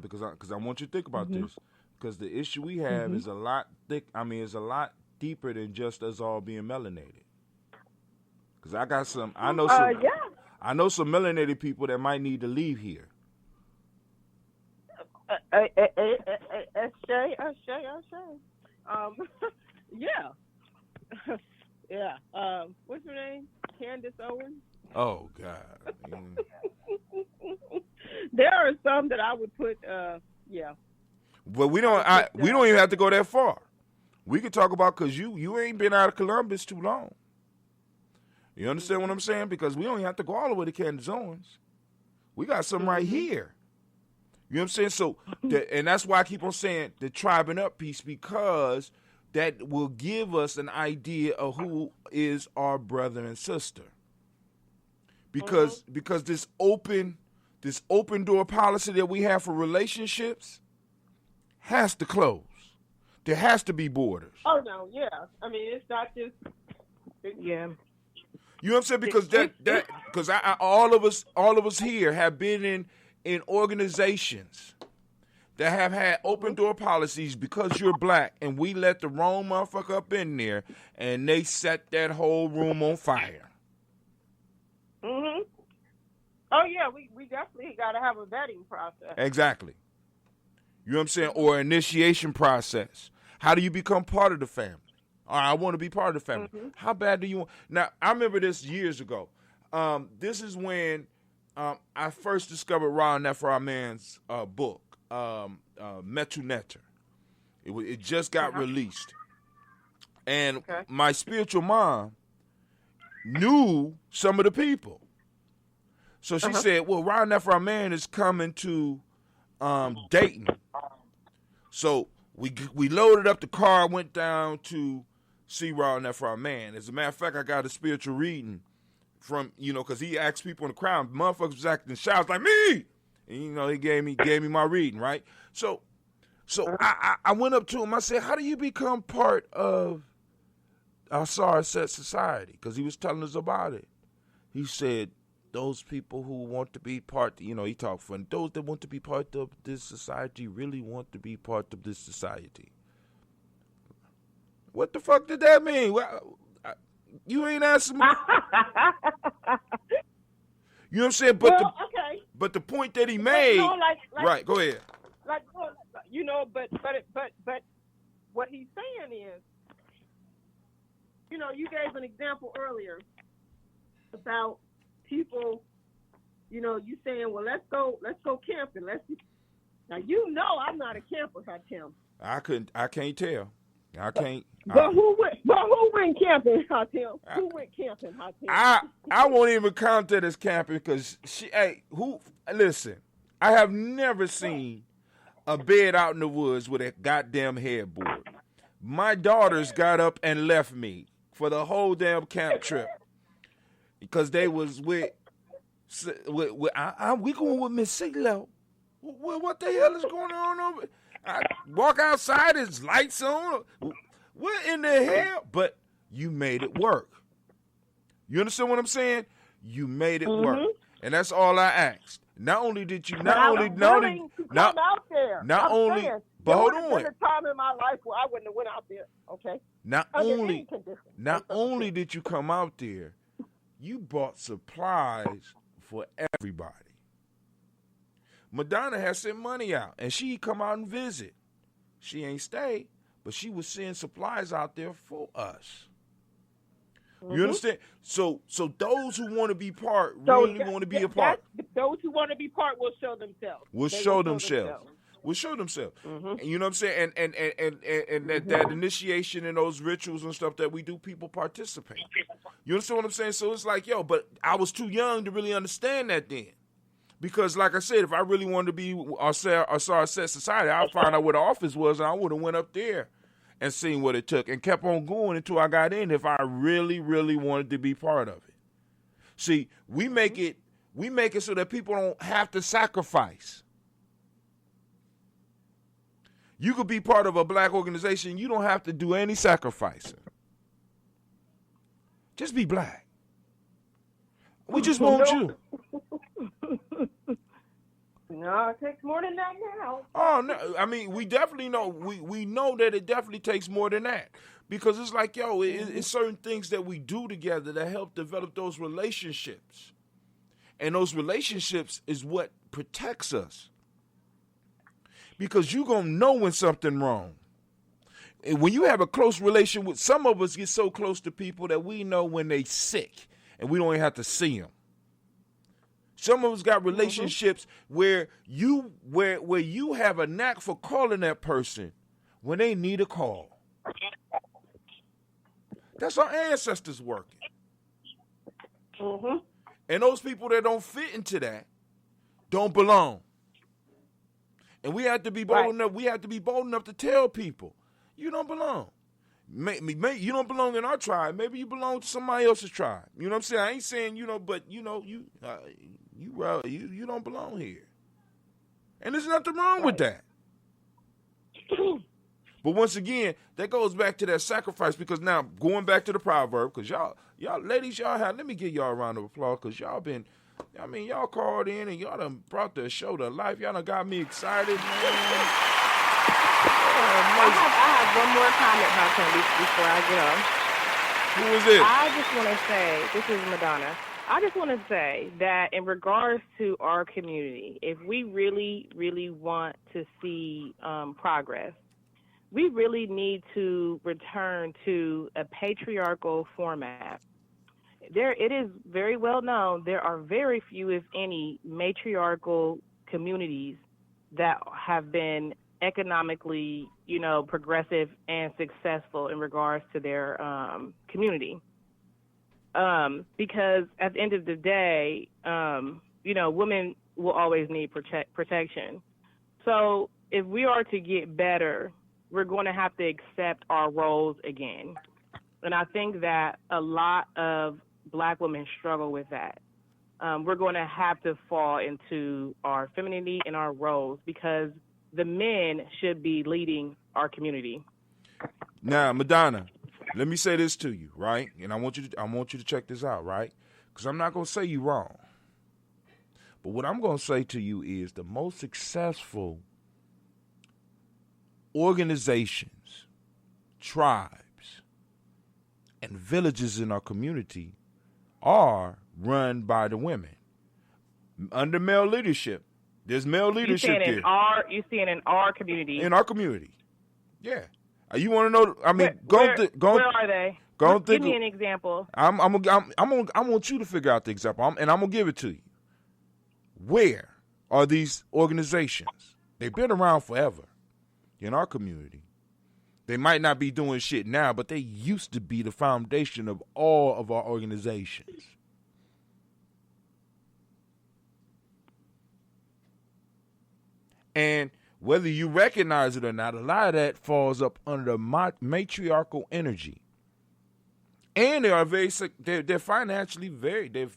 want you to think about this. Because the issue we have is a lot thick. I mean, it's a lot deeper than just us all being melanated. Because I know some melanated people that might need to leave here. Yeah. Yeah. What's her name? Candace Owens? Oh, God. There are some that I would put, yeah. But we don't even have to go that far. We could talk about, because you ain't been out of Columbus too long. You understand what I'm saying? Because we don't even have to go all the way to Candace Owens. We got something right here. You know what I'm saying? So, and that's why I keep on saying the tribing up piece, because that will give us an idea of who is our brother and sister. Because this open door policy that we have for relationships has to close. There has to be borders. Oh no, yeah. I mean, it's not just yeah. You know what I'm saying? Because because all of us here have been in organizations that have had open door policies because you're black, and we let the wrong motherfucker up in there, and they set that whole room on fire. Mm-hmm. Oh yeah, we definitely got to have a vetting process. Exactly. You know what I'm saying? Or initiation process. How do you become part of the family? All right, I want to be part of the family. How bad do you want? Now, I remember this years ago. This is when I first discovered Ra Neferamen's book, Metu Neter. It just got released. And my spiritual mom knew some of the people. So she said, well, Ra Neferamen is coming to Dayton. So we loaded up the car, went down to see Ra Neferamen. As a matter of fact, I got a spiritual reading from, because he asked people in the crowd, motherfuckers was acting shy. I was like, me! And, he gave me my reading, right? So I went up to him. I said, how do you become part of our Sarset society? Because he was telling us about it. He said, those people who want to be part, he talked funny. Those that want to be part of this society really want to be part of this society. What the fuck did that mean? Well, you ain't answering me. You know what I'm saying? But the point that he made, right? Go ahead. But what he's saying is, you gave an example earlier about people, you saying, well, let's go camping. Now, I'm not a camper, Hatim. I can't tell. I can't. Who went camping, Hatim? Who went camping, Hatim? I won't even count that as camping because listen, I have never seen a bed out in the woods with a goddamn headboard. My daughters got up and left me for the whole damn camp trip because they was with we going with Miss CeeLo. What the hell is going on over? I walk outside, it's lights on. What in the hell? But you made it work. You understand what I'm saying? You made it work. And that's all I asked. Not only did you, But I was willing to come out there. Not I'm only, saying, but there hold would have on. been a time in my life where I wouldn't have went out there. Okay. Not Under only, any conditions. not only did you come out there, you bought supplies for everybody. Madonna has sent money out, and she come out and visit. She ain't stay, but she was sending supplies out there for us. You understand? So those who want to be part really want to be a part. Those who want to be part will show themselves. Will show themselves. And you know what I'm saying? And that initiation and those rituals and stuff that we do, people participate. You understand what I'm saying? So it's like, but I was too young to really understand that then. Because like I said, if I really wanted to be or saw a set society, I'd find out where the office was, and I would have went up there and seen what it took and kept on going until I got in if I really, really wanted to be part of it. See, we make it so that people don't have to sacrifice. You could be part of a black organization. You don't have to do any sacrificing. Just be black. We just want you. No, it takes more than that now. Oh, no. I mean, we definitely know. We know that it definitely takes more than that. Because it's like, it's certain things that we do together that help develop those relationships. And those relationships is what protects us. Because you're going to know when something wrong. And when you have a close relation with, some of us get so close to people that we know when they sick and we don't even have to see them. Some of us got relationships where you have a knack for calling that person when they need a call. That's our ancestors working. And those people that don't fit into that don't belong. And we have to be bold enough. We have to be bold enough to tell people, you don't belong. You don't belong in our tribe. Maybe you belong to somebody else's tribe. You know what I'm saying? I ain't saying, but you don't belong here. And there's nothing wrong with that. But once again, that goes back to that sacrifice, because now going back to the proverb, because y'all ladies, let me give y'all a round of applause, because y'all called in and y'all done brought the show to life. Y'all done got me excited, man. I have one more comment, before I get off. Who is it? I just want to say, this is Madonna. I just want to say that in regards to our community, if we really, really want to see progress, we really need to return to a patriarchal format. It is very well known there are very few, if any, matriarchal communities that have been economically, progressive and successful in regards to their community. Because at the end of the day, women will always need protection. So if we are to get better, we're going to have to accept our roles again. And I think that a lot of Black women struggle with that. We're going to have to fall into our femininity and our roles, because the men should be leading our community. Now, Madonna, let me say this to you, right? And I want you to check this out, right? Because I'm not going to say you wrong. But what I'm going to say to you is the most successful organizations, tribes, and villages in our community are run by the women. Under male leadership. There's male leadership there. You see it in our community. In our community. Yeah. You want to know? I mean, where are they? Give me an example. I want you to figure out the example, and I'm gonna give it to you. Where are these organizations? They've been around forever in our community. They might not be doing shit now, but they used to be the foundation of all of our organizations. And whether you recognize it or not, a lot of that falls up under the matriarchal energy. And they are they're financially a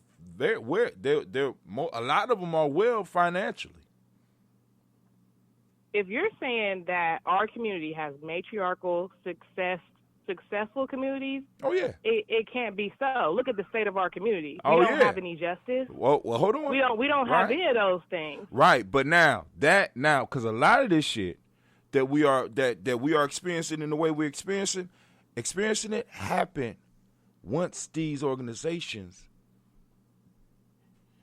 lot of them are well financially. If you're saying that our community has matriarchal successful communities, Oh yeah. it can't be so. Look at the state of our community. We Oh, don't yeah. have any justice. Well, hold on. We don't have Right. any of those things. Right, but now, because a lot of this shit that we are experiencing in the way we're experiencing it happened once these organizations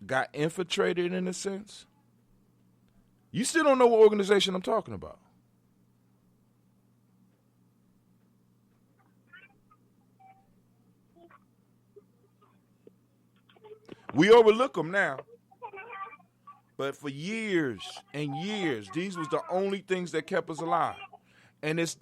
got infiltrated in a sense. You still don't know what organization I'm talking about. We overlook them now. But for years and years, these was the only things that kept us alive. And it's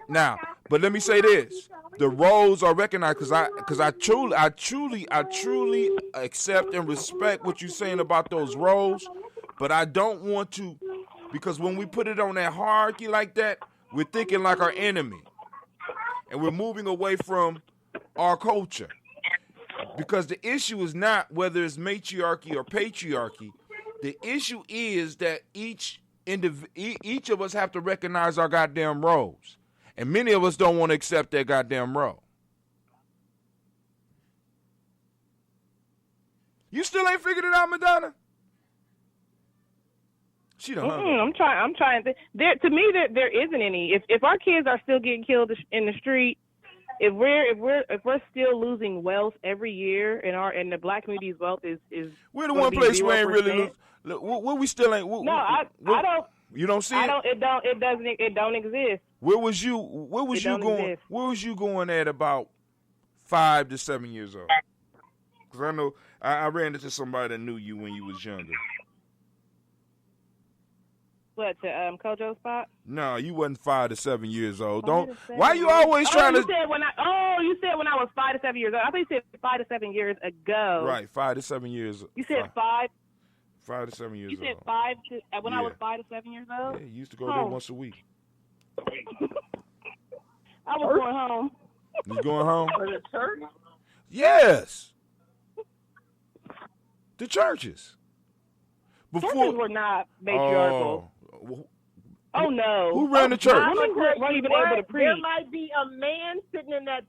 now. But let me say this: the roles are recognized because I truly accept and respect what you're saying about those roles. But I don't want to, because when we put it on that hierarchy like that, we're thinking like our enemy, and we're moving away from our culture. Because the issue is not whether it's matriarchy or patriarchy. The issue is that each of us have to recognize our goddamn roles. And many of us don't want to accept that goddamn role. You still ain't figured it out, Madonna? She done hung up. I'm trying to. To me, there isn't any. If our kids are still getting killed in the street, if we're still losing wealth every year, and the black community's wealth is we're the one place we ain't really lose. What we still ain't. I don't. You don't see it. It don't exist. Where was you going? Exist. Where was you going at about 5 to 7 years old? Because I know I ran into somebody that knew you when you was younger. What, to Kojo's spot? No, you wasn't 5 to 7 years old. Why you always trying to? to? You said when I was 5 to 7 years old. I thought you said 5 to 7 years ago. Right, 5 to 7 years. You said 5. 5 to 7 years old. You said 5 to when I was 5 to 7 years old. Yeah, you used to go there once a week. I was going home. You was going home? For the church? Yes. The churches. Churches were not matriarchal. Oh no! Who ran the church? Women weren't even able to preach. There might be a man sitting in that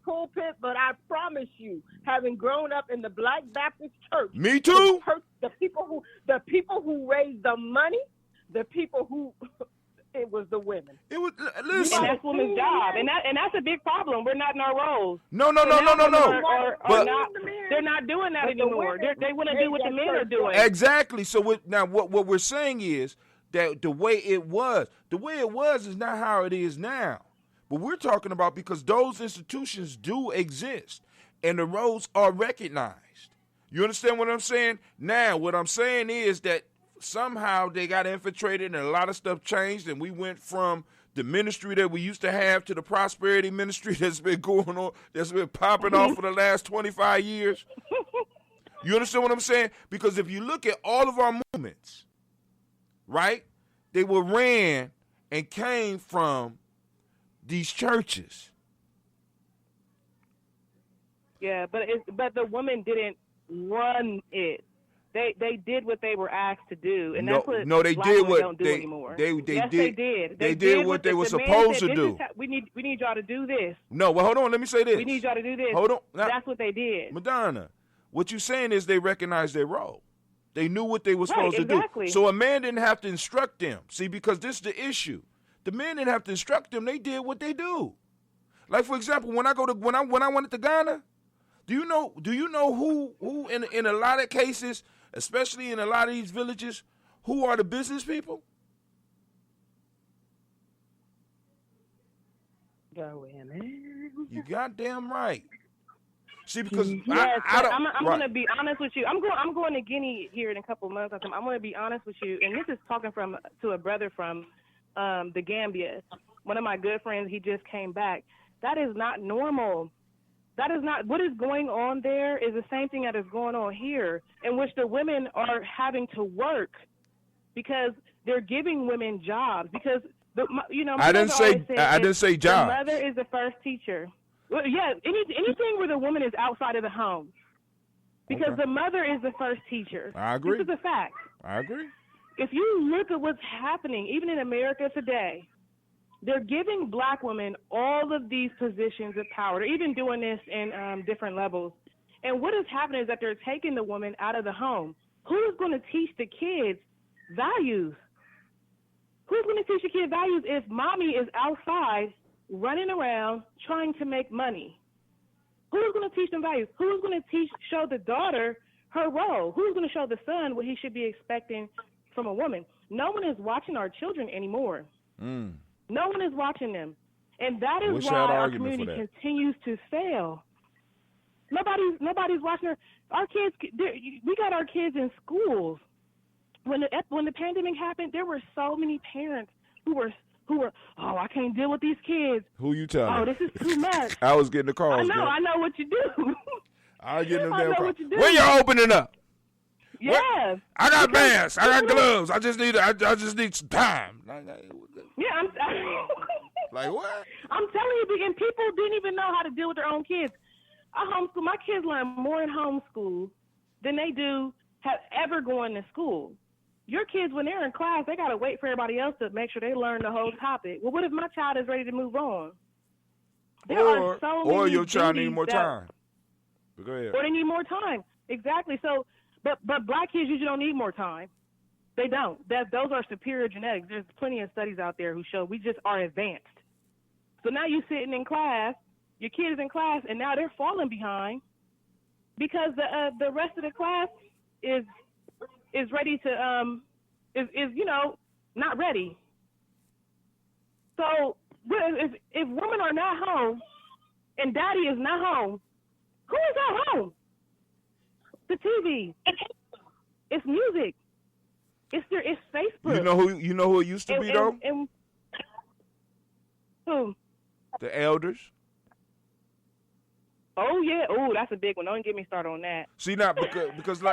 pulpit, but I promise you, having grown up in the Black Baptist Church, me too. The people who raised the money, the people who it was the women. It was listen. And that's women's job, and that's a big problem. We're not in our roles. No. But they're not doing that anymore. They want to do what the men are doing. Exactly. So what we're saying is that the way it was is not how it is now. But we're talking about because those institutions do exist and the roles are recognized. You understand what I'm saying? Now, what I'm saying is that somehow they got infiltrated and a lot of stuff changed, and we went from the ministry that we used to have to the prosperity ministry that's been going on, that's been popping off for the last 25 years. You understand what I'm saying? Because if you look at all of our movements, right, they were ran and came from these churches. Yeah, but the women didn't run it. They did what they were asked to do, and that's what they black did women what don't do anymore. They did. They did what they were supposed to do. We need y'all to do this. No, well, hold on. Let me say this. We need y'all to do this. Hold on. Now, that's what they did. Madonna, what you're saying is they recognized their role. They knew what they were supposed to do. So a man didn't have to instruct them. See, because this is the issue. The men didn't have to instruct them. They did what they do. Like, for example, when I went to Ghana, do you know who in a lot of cases, especially in a lot of these villages, who are the business people? You goddamn right. See, because I'm going to be honest with you. I'm going to Guinea here in a couple of months. I'm going to be honest with you, and this is talking to a brother from the Gambia. One of my good friends, he just came back. That is not normal. That is not what is going on there. Is the same thing that is going on here, in which the women are having to work because they're giving women jobs. Because I didn't say jobs. The mother is the first teacher. Well, yeah, anything where the woman is outside of the home, because the mother is the first teacher. I agree. This is a fact. I agree. If you look at what's happening, even in America today, they're giving black women all of these positions of power. They're even doing this in different levels. And what is happening is that they're taking the woman out of the home. Who is going to teach the kids values? Who's going to teach the kids values if mommy is outside running around trying to make money? Who's going to teach them values? Who's going to show the daughter her role? Who's going to show the son what he should be expecting from a woman? No one is watching our children anymore. No one is watching them. And that is why our community continues to fail. Nobody's watching our kids. We got our kids in schools. When the pandemic happened, there were so many parents who were, oh, I can't deal with these kids. Who you telling? Oh, this is too much. I was getting the calls. I know what you do. I was getting the damn calls. When you opening up? Yes. I got masks. I got gloves. I just need some time. Yeah, like what? I'm telling you, and people didn't even know how to deal with their own kids. I homeschool. My kids learn more in homeschool than they do ever going to school. Your kids, when they're in class, they got to wait for everybody else to make sure they learn the whole topic. Well, what if my child is ready to move on? Or your child needs more time. But go ahead. Or they need more time. Exactly. So, but black kids usually don't need more time. They don't. Those are superior genetics. There's plenty of studies out there who show we just are advanced. So now you're sitting in class, your kid is in class, and now they're falling behind because the rest of the class is ready to is not ready. So if women are not home and daddy is not home, who is at home? The TV. It's music. It's Facebook. You know who it used to be though? Who? The elders. Oh yeah. Oh, that's a big one. Don't get me started on that. See now because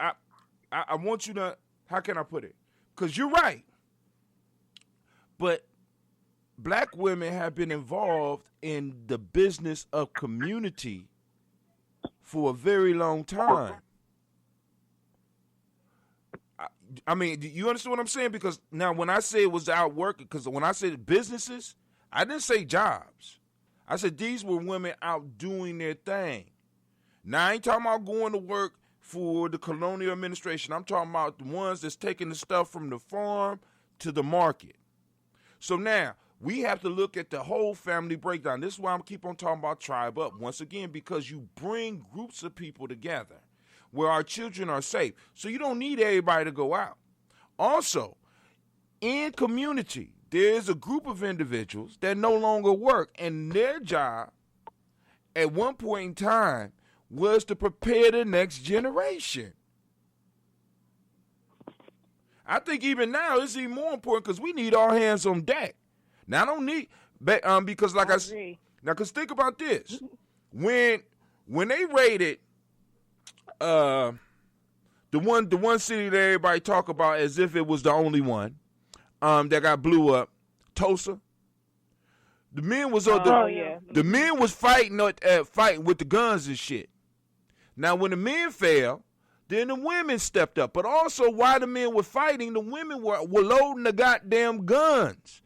I want you to, how can I put it? Because you're right. But black women have been involved in the business of community for a very long time. I mean, do you understand what I'm saying? Because now when I say it was out working, because when I said businesses, I didn't say jobs. I said these were women out doing their thing. Now, I ain't talking about going to work for the colonial administration. I'm talking about the ones that's taking the stuff from the farm to the market. So now, we have to look at the whole family breakdown. This is why I'm keep on talking about Tribe Up. Once again, because you bring groups of people together where our children are safe. So you don't need everybody to go out. Also, in community, there's a group of individuals that no longer work, and their job at one point in time was to prepare the next generation. I think even now it's even more important because we need all hands on deck. Now I don't need, because like I said, now because think about this, when they raided the one city that everybody talk about as if it was the only one that got blew up, Tulsa. The men was the men was fighting with the guns and shit. Now when the men fell, then the women stepped up. But also while the men were fighting, the women were loading the goddamn guns.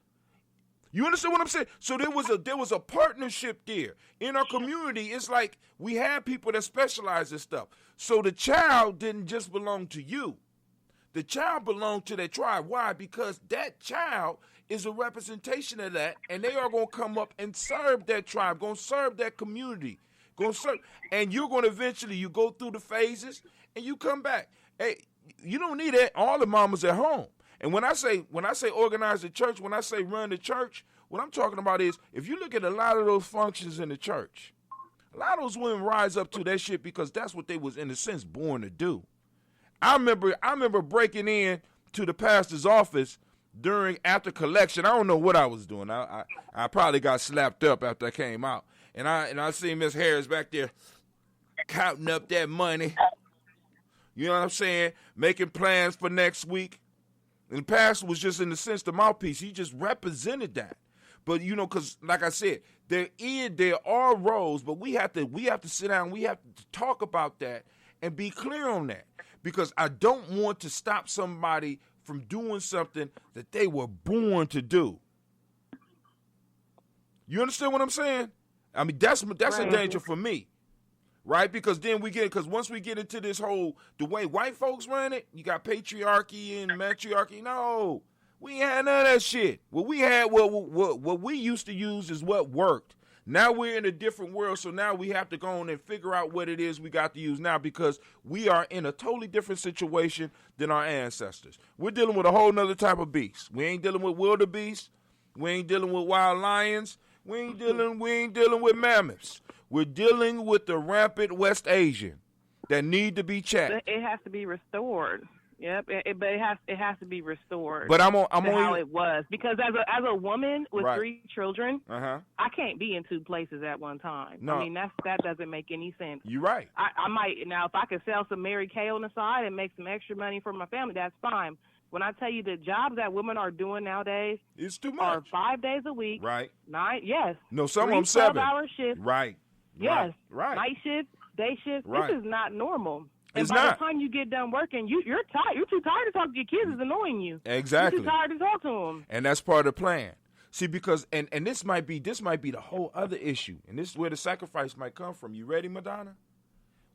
You understand what I'm saying? So there was a partnership there. In our community, it's like we have people that specialize in stuff. So the child didn't just belong to you. The child belonged to that tribe. Why? Because that child is a representation of that, and they are going to come up and serve that tribe, going to serve that community, going to serve. And you're going to eventually, you go through the phases, and you come back. Hey, you don't need that. All the mamas at home. And when I say organize the church, when I say run the church, what I'm talking about is if you look at a lot of those functions in the church, a lot of those women rise up to that shit because that's what they was in a sense born to do. I remember breaking in to the pastor's office after collection. I don't know what I was doing. I probably got slapped up after I came out. And I seen Miss Harris back there counting up that money. You know what I'm saying? Making plans for next week. And the pastor was just in the sense the mouthpiece. He just represented that. But because like I said, there are roles, but we have to sit down. We have to talk about that and be clear on that. Because I don't want to stop somebody from doing something that they were born to do. You understand what I'm saying? I mean, that's a danger for me, right? Because then because once we get into this whole, the way white folks run it, you got patriarchy and matriarchy. No, we ain't had none of that shit. What we had, what we used to use is what worked. Now we're in a different world, so now we have to go on and figure out what it is we got to use now because we are in a totally different situation than our ancestors. We're dealing with a whole nother type of beast. We ain't dealing with wildebeest. We ain't dealing with wild lions. We ain't dealing with mammoths. We're dealing with the rampant West Asian that need to be checked. It has to be restored. Yep, but it has to be restored. But I'm how it was, because as a woman with right. 3 children, I can't be in 2 places at one time. No. I mean that doesn't make any sense. You're right. I might now, if I could sell some Mary Kay on the side and make some extra money for my family, that's fine. When I tell you the jobs that women are doing nowadays, it's too much. Are 5 days a week, right? 9, yes. No, some of them 7 12-hour shifts, right? Yes, right. Night shift, day shift. Right. This is not normal. And it's by not. the time you get done working, you're tired. You're too tired to talk to your kids. It's annoying you. Exactly. You're too tired to talk to them. And that's part of the plan. See, because and this might be the whole other issue, and this is where the sacrifice might come from. You ready, Madonna?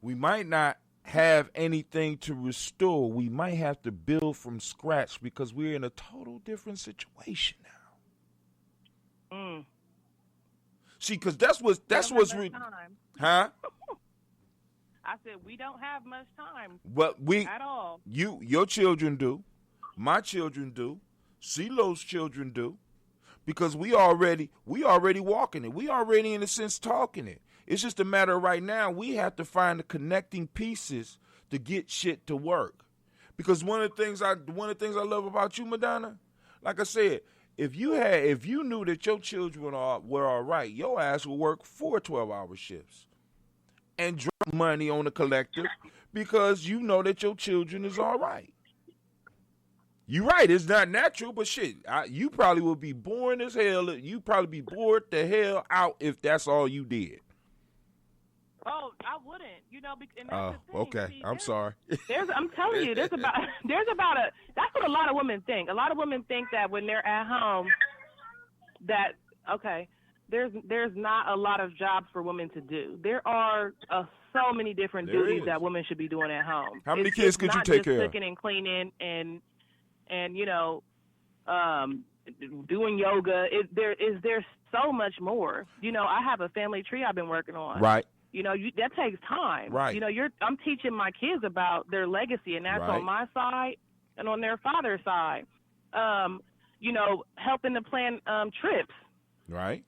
We might not have anything to restore. We might have to build from scratch because we're in a total different situation now. See, because that's what's huh? I said we don't have much time. But at all. Your children do, my children do, CeeLo's children do, because we already walking it. We already in a sense talking it. It's just a matter of right now we have to find the connecting pieces to get shit to work. Because one of the things I love about you, Madonna, like I said, if you knew that your children were all right, your ass would work 4 12-hour shifts and drop money on the collective because you know that your children is all right. You're right. It's not natural, but shit, you probably would be boring as hell. You probably be bored the hell out if that's all you did. Oh, I wouldn't. And that's the thing. Okay. See, I'm sorry. I'm telling you, that's what a lot of women think. A lot of women think that when they're at home, there's not a lot of jobs for women to do. There are so many different duties that women should be doing at home. How many kids could you take care of? Not just cooking and cleaning and doing yoga. There's so much more. I have a family tree I've been working on. Right. That takes time. Right. I'm teaching my kids about their legacy, and that's on my side and on their father's side. Helping to plan trips. Right.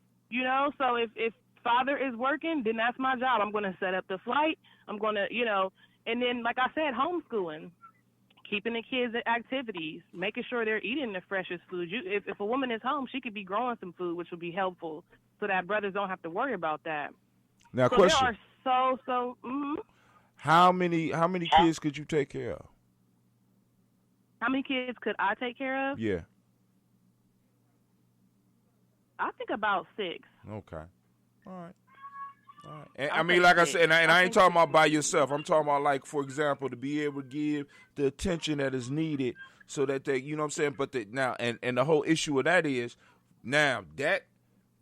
So if father is working, then that's my job. I'm going to set up the flight. I'm going to, and then, like I said, homeschooling, keeping the kids at activities, making sure they're eating the freshest food. If a woman is home, she could be growing some food, which would be helpful so that brothers don't have to worry about that. Now, so question. There are How many kids could you take care of? How many kids could I take care of? Yeah. I think about 6. Okay. All right. And, I mean, like I said, and I ain't talking about by yourself. I'm talking about, like, for example, to be able to give the attention that is needed so that they, you know what I'm saying? But now, and the whole issue of that is, now, that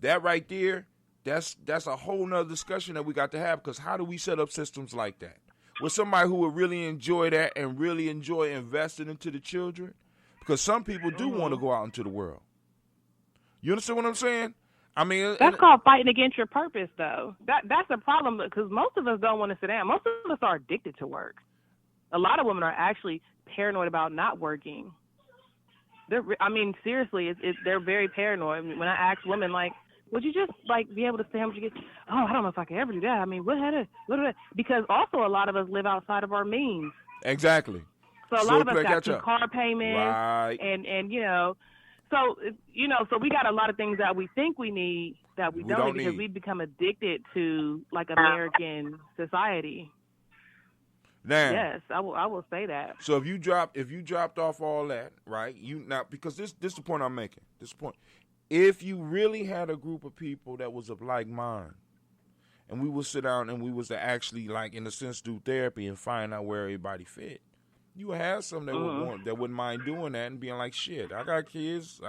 right there, that's a whole nother discussion that we got to have, because how do we set up systems like that? With somebody who would really enjoy that and really enjoy investing into the children? Because some people do want to go out into the world. You understand what I'm saying? I mean, that's called fighting against your purpose, though. That's the problem, because most of us don't want to sit down. Most of us are addicted to work. A lot of women are actually paranoid about not working. Seriously, they're very paranoid. When I ask women, like, would you just, like, be able to stay home? You get, oh, I don't know if I could ever do that. I mean, because also a lot of us live outside of our means. Exactly. So a lot of us got 2 car payments, right. and so we got a lot of things that we think we need that we don't need because we become addicted to, like, American society. Now, yes, I will say that. So if you dropped off all that, right? Because this is the point I'm making. This point. If you really had a group of people that was of like mind, and we would sit down and we was to actually, like, in a sense, do therapy and find out where everybody fit, You would have some that wouldn't mind doing that and being like, shit, I got kids.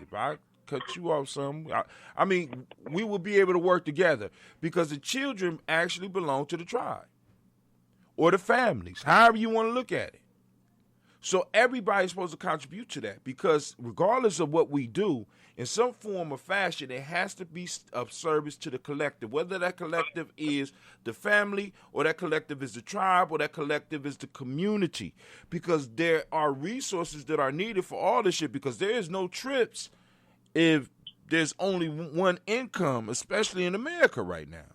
If I cut you off some, I mean, we would be able to work together because the children actually belong to the tribe or the families, however you want to look at it. So everybody's supposed to contribute to that because regardless of what we do, in some form or fashion, it has to be of service to the collective, whether that collective is the family or that collective is the tribe or that collective is the community, because there are resources that are needed for all this shit, because there is no trips if there's only one income, especially in America right now.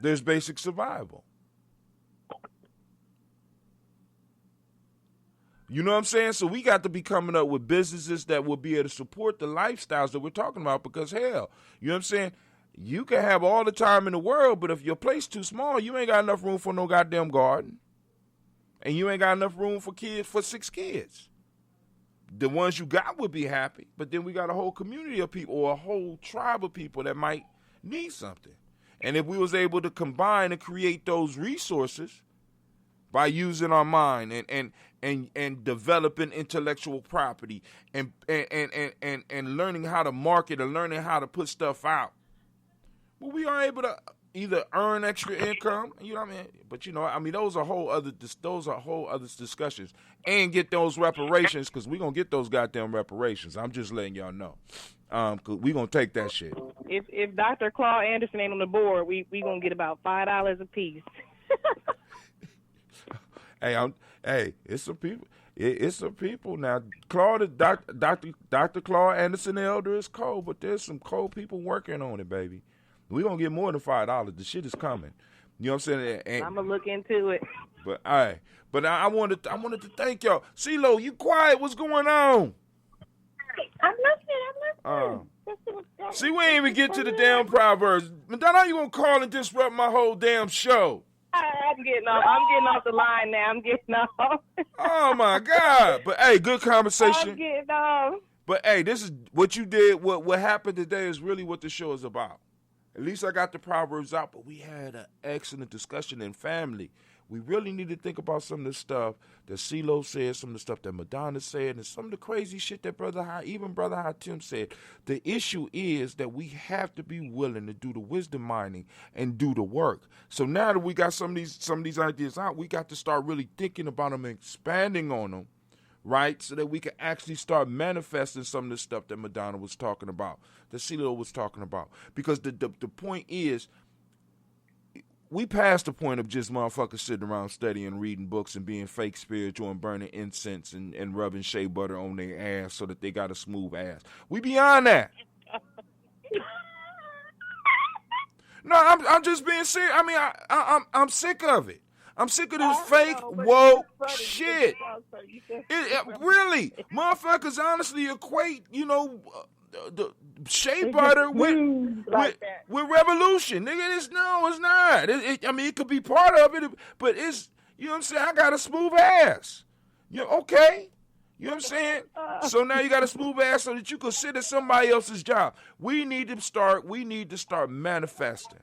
There's basic survival. You know what I'm saying? So we got to be coming up with businesses that will be able to support the lifestyles that we're talking about, because hell, you know what I'm saying? You can have all the time in the world, but if your place too small, you ain't got enough room for no goddamn garden. And you ain't got enough room for 6 kids. The ones you got would be happy, but then we got a whole community of people or a whole tribe of people that might need something. And if we was able to combine and create those resources by using our mind and developing intellectual property and learning how to market and learning how to put stuff out, well, we are able to either earn extra income, you know what I mean? But those are whole other discussions, and get those reparations, because we're gonna get those goddamn reparations. I'm just letting y'all know, because we gonna take that shit. If Dr. Claude Anderson ain't on the board, we gonna get about $5 a piece. Hey, it's some people. It's some people now. Dr. Claude Anderson the Elder is cold, but there's some cold people working on it, baby. We gonna get more than $5. The shit is coming. You know what I'm saying? And I'm gonna look into it. But I wanted to thank y'all. CeeLo, you quiet? What's going on? I'm listening. See, we ain't even get to the damn Proverbs. Madonna, how you gonna call and disrupt my whole damn show? I'm getting off the line now. I'm getting off. Oh my God! But hey, good conversation. I'm getting off. But hey, this is what you did. What happened today is really what the show is about. At least I got the Proverbs out, but we had an excellent discussion in family. We really need to think about some of the stuff that CeeLo said, some of the stuff that Madonna said, and some of the crazy shit that Brother Hatim said. The issue is that we have to be willing to do the wisdom mining and do the work. So now that we got some of these ideas out, we got to start really thinking about them and expanding on them, right? So that we can actually start manifesting some of the stuff that Madonna was talking about, that CeeLo was talking about. Because the point is, we passed the point of just motherfuckers sitting around studying, reading books, and being fake spiritual and burning incense and rubbing shea butter on their ass so that they got a smooth ass. We beyond that. No, I'm just being serious. I mean, I'm sick of it. I'm sick of this fake woke shit. Really, motherfuckers honestly equate, the shea butter with revolution. Nigga, it's not. It could be part of it, but it's, you know what I'm saying? I got a smooth ass. Okay. You know what I'm saying? So now you got a smooth ass so that you can sit at somebody else's job. We need to start manifesting.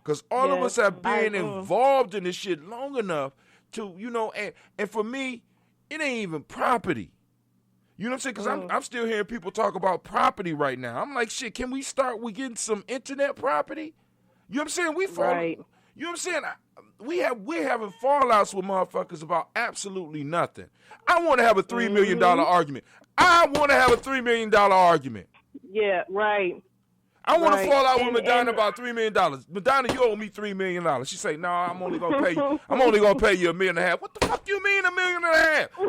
Because all of us have been involved in this shit long enough to, and for me, it ain't even property. You know what I'm saying? Because I'm still hearing people talk about property right now. I'm like, shit, can we start with getting some internet property? You know what I'm saying? Right. You know what I'm saying? We're having fallouts with motherfuckers about absolutely nothing. I want to have a $3 million argument. I want to have a $3 million argument. Yeah, right. I want to fall out with Madonna about $3 million. Madonna, you owe me $3 million. She say, no, I'm only gonna pay you. I'm only gonna pay you $1.5 million. What the fuck you mean $1.5 million?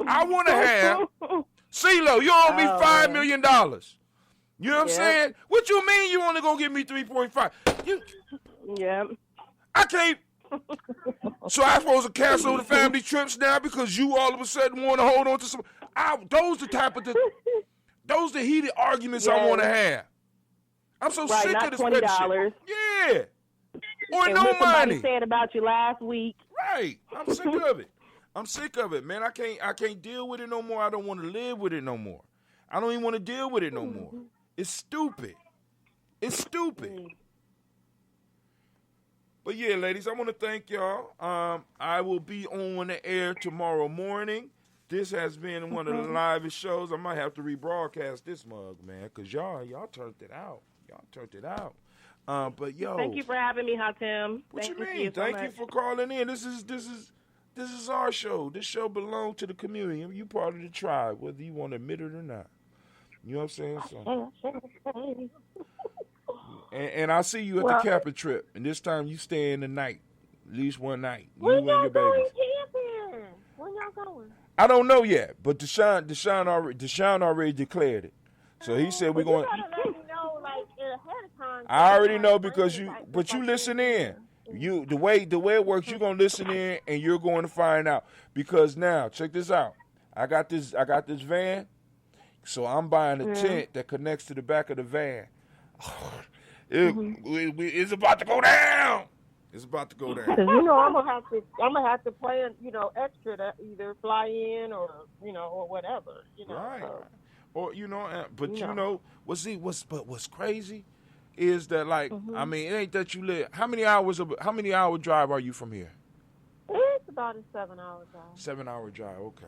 I want to have CeeLo. You owe me $5 million. You know what I'm saying? What you mean you only gonna give me 3.5? Yeah. I can't. So I supposed to cancel the family trips now because you all of a sudden want to hold on to some? Those the heated arguments I want to have. I'm so sick of this $20. shit. Yeah. Or and no what money. Somebody said about you last week. Right. I'm sick of it. I'm sick of it, man. I can't deal with it no more. I don't want to live with it no more. I don't even want to deal with it no more. It's stupid. It's stupid. But yeah, ladies, I want to thank y'all. I will be on the air tomorrow morning. This has been one of the livest shows. I might have to rebroadcast this mug, man, because y'all turned it out. Y'all turned it out. But yo, Thank you for having me, Hatem. What Thank you mean? You so Thank you much. for calling in. This is our show. This show belongs to the community. You part of the tribe, whether you want to admit it or not. You know what I'm saying? So, and I'll see you at the camping trip. And this time you stay in the night, at least one night. When you and your y'all babies. going camping? When y'all going? I don't know yet, but Deshaun already declared it. So he said we're going. You gotta let me know like ahead of time. I already know because you listen in. You the way it works, you're gonna listen in and you're going to find out. Because now, check this out. I got this van, so I'm buying a tent that connects to the back of the van. It's about to go down. It's about to go down. Cause you know I'm gonna have to plan, extra to either fly in or or whatever, Right. So. Or what's crazy is that like I mean it ain't that you live. How many hour drive are you from here? It's about a 7-hour drive. 7-hour drive, okay.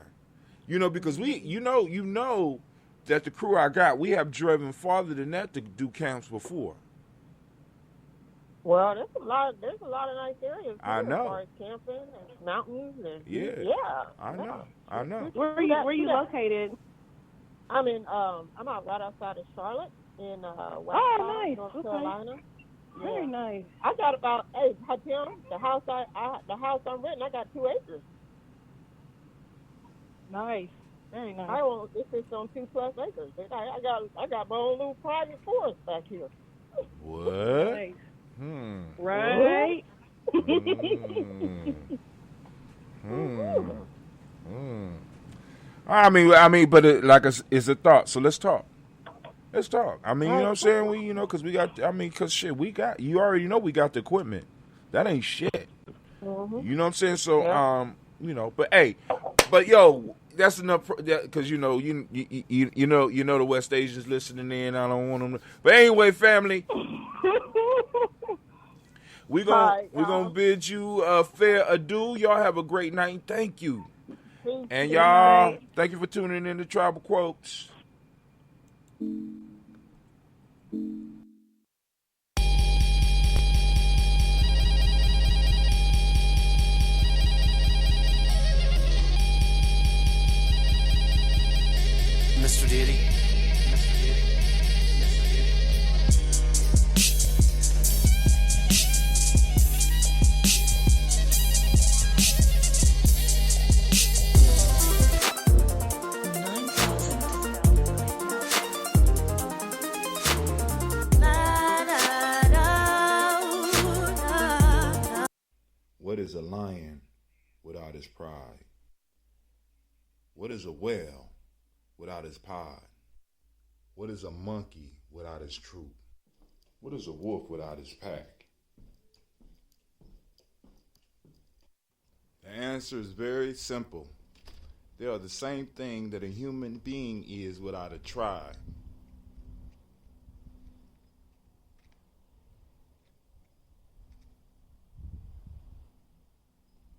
Because you know that the crew I got, we have driven farther than that to do camps before. Well, there's a lot of nice areas. I know. As far as camping and mountains and I know. Where are you located? I'm out right outside of Charlotte in West nice. North Carolina. Yeah. Very nice. I got about the house I'm renting. I got 2 acres. Nice. Very nice. I own it's on 2+ acres. I got my own little private forest back here. What? Nice. Right. I mean, but it's a thought. So let's talk. I mean, you know what I'm saying? Because you already know we got the equipment. That ain't shit. Mm-hmm. You know what I'm saying? So, but yo, that's enough. Because you know the West Asians listening in. I don't want them to. But anyway, family. We're gonna bid you a fair adieu. Y'all have a great night. Thank you. And y'all, thank you for tuning in to Tribal Quotes. Mr. Diddy. What is a lion without his pride? What is a whale without his pod? What is a monkey without his troop? What is a wolf without his pack? The answer is very simple. They are the same thing that a human being is without a tribe.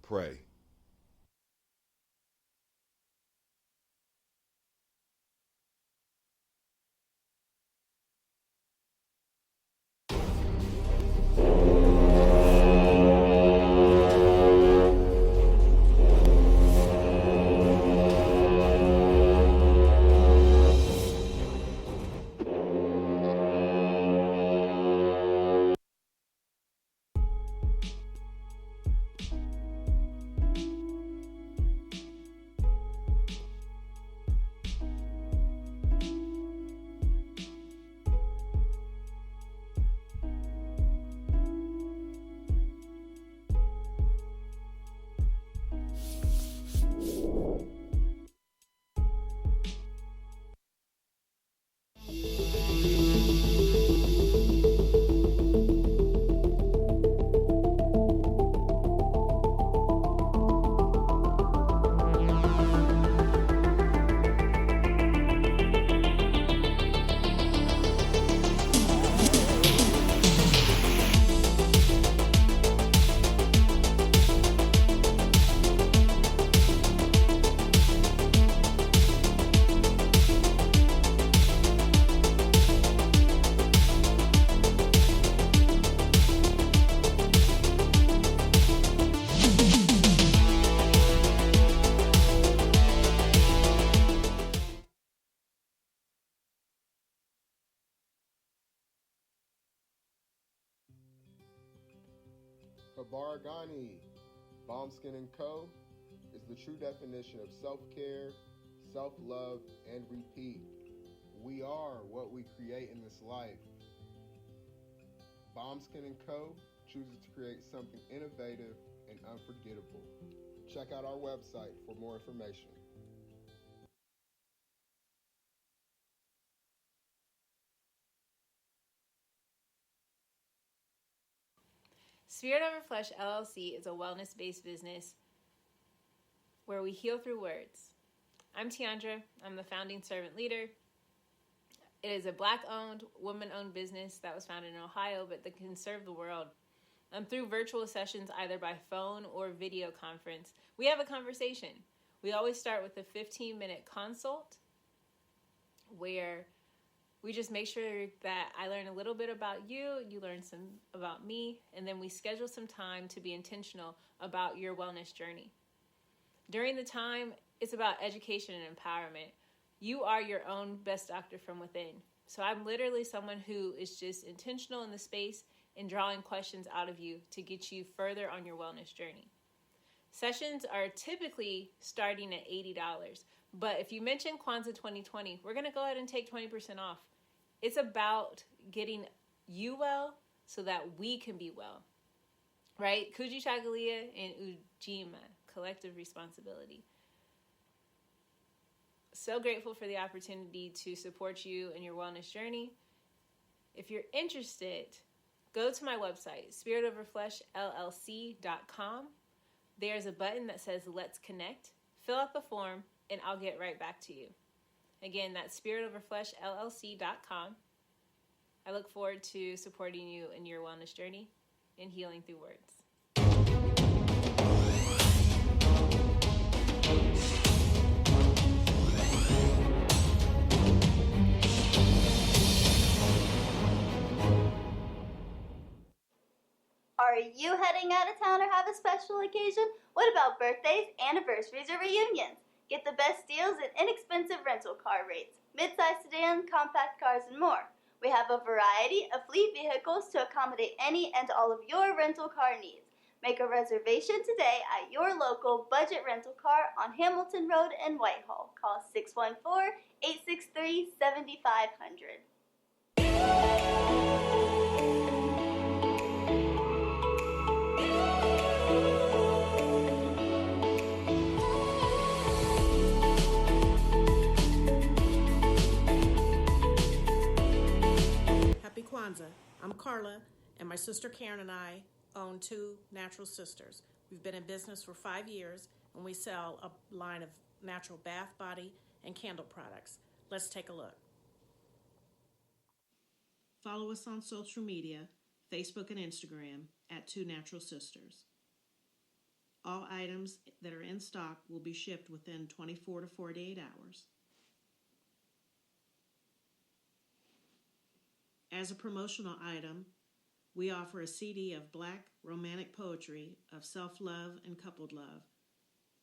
Pray. Gye-Nyame, Bomb Skin & Co. is the true definition of self-care, self-love, and repeat. We are what we create in this life. Bomb Skin & Co. chooses to create something innovative and unforgettable. Check out our website for more information. Spirit Over Flesh LLC is a wellness-based business where we heal through words. I'm Tiandra. I'm the founding servant leader. It is a Black-owned, woman-owned business that was founded in Ohio, but that can serve the world. Through virtual sessions, either by phone or video conference, we have a conversation. We always start with a 15-minute consult where we just make sure that I learn a little bit about you, you learn some about me, and then we schedule some time to be intentional about your wellness journey. During the time, it's about education and empowerment. You are your own best doctor from within. So I'm literally someone who is just intentional in the space and drawing questions out of you to get you further on your wellness journey. Sessions are typically starting at $80, but if you mention Kwanzaa 2020, we're going to go ahead and take 20% off. It's about getting you well so that we can be well, right? Kujichagulia and Ujima, collective responsibility. So grateful for the opportunity to support you in your wellness journey. If you're interested, go to my website, spiritoverfleshllc.com. There's a button that says Let's Connect. Fill out the form, and I'll get right back to you. Again, that's spiritoverfleshllc.com. I look forward to supporting you in your wellness journey and healing through words. Are you heading out of town or have a special occasion? What about birthdays, anniversaries, or reunions? Get the best deals and inexpensive rental car rates, mid-size sedans, compact cars, and more. We have a variety of fleet vehicles to accommodate any and all of your rental car needs. Make a reservation today at your local budget rental car on Hamilton Road in Whitehall. Call 614-863-7500. Happy Kwanzaa. I'm Carla, and my sister Karen and I own Two Natural Sisters. We've been in business for 5 years, and we sell a line of natural bath, body, and candle products. Let's take a look. Follow us on social media, Facebook and Instagram, at Two Natural Sisters. All items that are in stock will be shipped within 24 to 48 hours. As a promotional item, we offer a CD of Black romantic poetry of self-love and coupled love,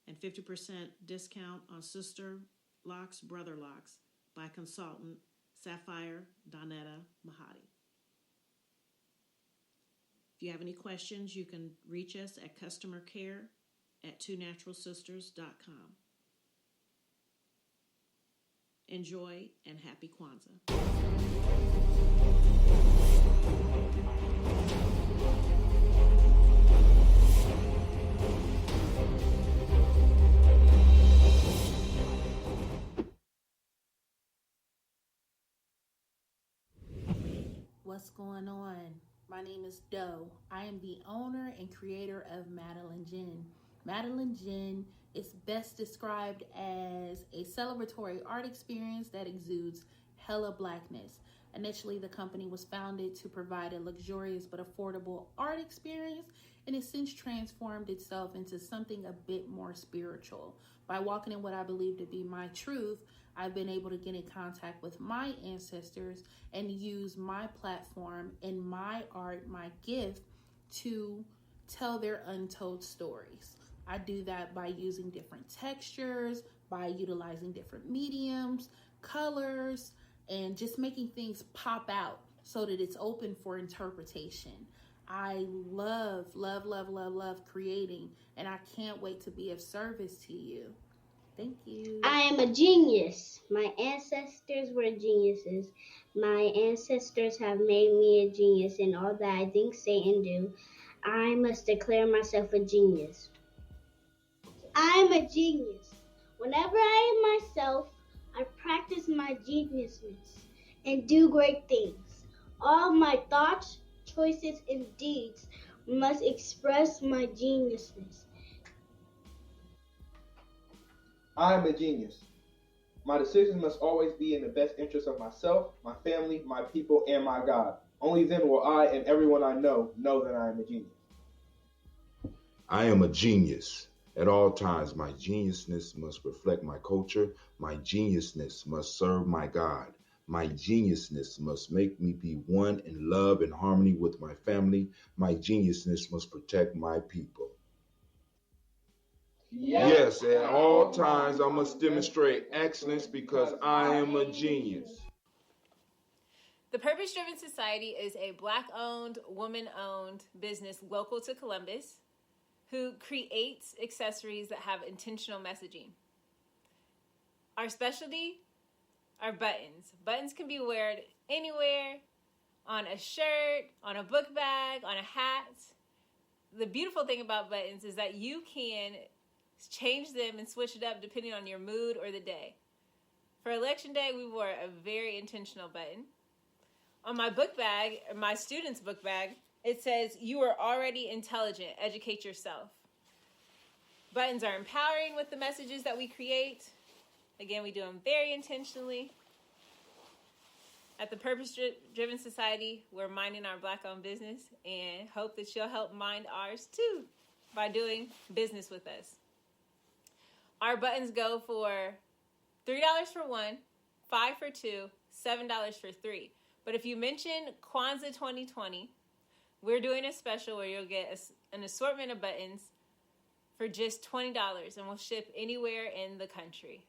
and 50% discount on Sister Locks, Brother Locks by consultant Sapphire Donetta Mahadi. If you have any questions, you can reach us at customercare@twonaturalsisters.com. Enjoy and happy Kwanzaa. What's going on? My name is Doe. I am the owner and creator of Madeline Gin. Madeline Gin is best described as a celebratory art experience that exudes hella blackness. Initially, the company was founded to provide a luxurious but affordable art experience, and has since transformed itself into something a bit more spiritual. By walking in what I believe to be my truth, I've been able to get in contact with my ancestors and use my platform and my art, my gift, to tell their untold stories. I do that by using different textures, by utilizing different mediums, colors, and just making things pop out so that it's open for interpretation. I love, love, love, love, love creating, and I can't wait to be of service to you. Thank you. I am a genius. My ancestors were geniuses. My ancestors have made me a genius in all that I think, say, and do. I must declare myself a genius. I am a genius. Whenever I am myself, I practice my geniusness and do great things. All my thoughts, choices, and deeds must express my geniusness. I am a genius. My decisions must always be in the best interest of myself, my family, my people, and my God. Only then will I and everyone I know that I am a genius. I am a genius. At all times, my geniusness must reflect my culture. My geniusness must serve my God. My geniusness must make me be one in love and harmony with my family. My geniusness must protect my people. Yes, at all times I must demonstrate excellence because I am a genius. The Purpose Driven Society is a Black-owned, woman-owned business local to Columbus who creates accessories that have intentional messaging. Our specialty are buttons. Buttons can be worn anywhere, on a shirt, on a book bag, on a hat. The beautiful thing about buttons is that you can change them and switch it up depending on your mood or the day. For Election Day, we wore a very intentional button. On my book bag, my student's book bag, it says, "You are already intelligent, educate yourself." Buttons are empowering with the messages that we create. Again, we do them very intentionally. At the Purpose Driven Society, we're minding our Black-owned business and hope that you'll help mind ours too by doing business with us. Our buttons go for $3 for one, $5 for two, $7 for three. But if you mention Kwanzaa 2020, we're doing a special where you'll get an assortment of buttons for just $20, and we'll ship anywhere in the country.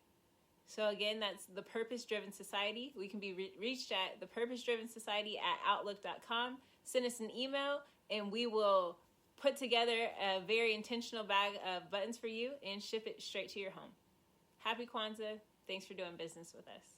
So again, that's the Purpose Driven Society. We can be reached at thepurposedrivensociety@outlook.com. Send us an email, and we will put together a very intentional bag of buttons for you and ship it straight to your home. Happy Kwanzaa. Thanks for doing business with us.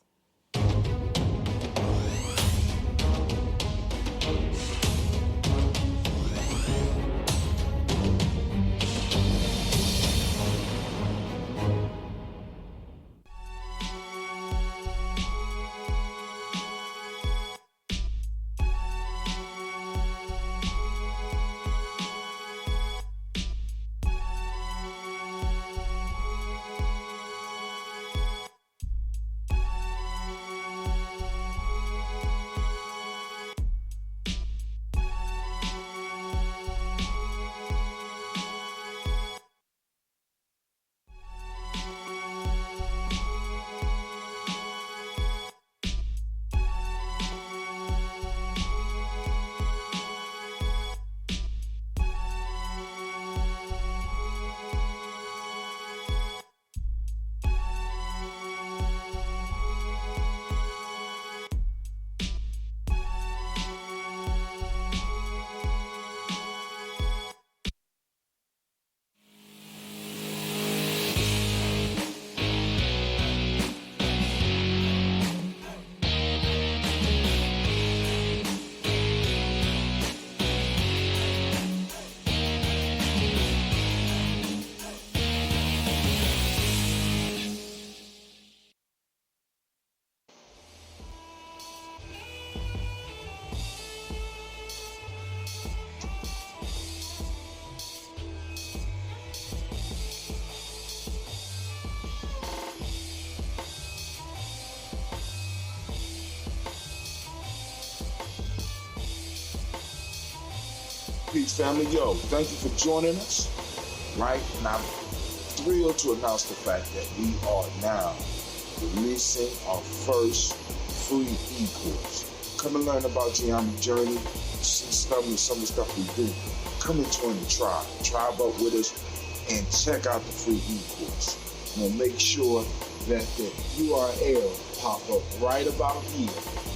Peace, family. Yo, thank you for joining us. Right? And I'm thrilled to announce the fact that we are now releasing our first free e-course. Come and learn about Gye-Nyame journey, see some of the stuff we do. Come and join the tribe. Tribe up with us and check out the free e-course. We'll make sure that the URL pop up right about here.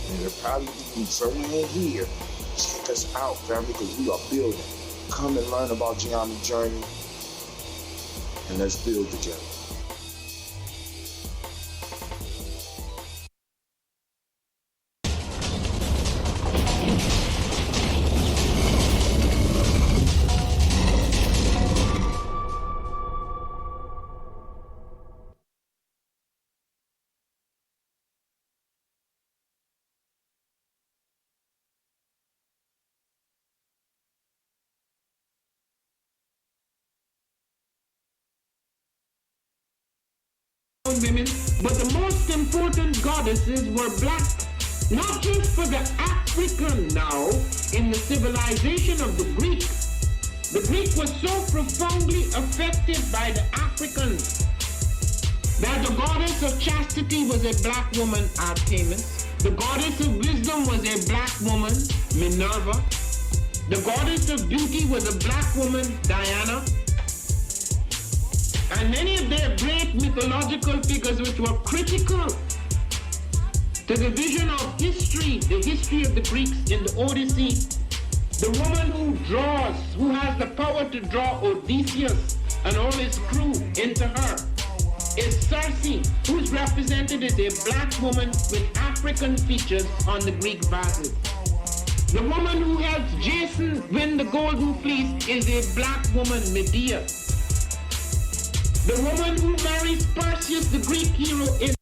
And it'll probably be somewhere in here Check us out, family, because we are building. Come and learn about Gye-Nyame journey, and let's build together. Women, but the most important goddesses were black, not just for the African now, in the civilization of the Greek. The Greek was so profoundly affected by the Africans that the goddess of chastity was a black woman, Artemis. The goddess of wisdom was a black woman, Minerva. The goddess of beauty was a black woman, Diana. And many of their great mythological figures which were critical to the vision of history, the history of the Greeks in the Odyssey. The woman who draws, who has the power to draw Odysseus and all his crew into her, is Circe, who is represented as a black woman with African features on the Greek vases. The woman who helps Jason win the Golden Fleece is a black woman, Medea. The woman who marries Perseus, the Greek hero, is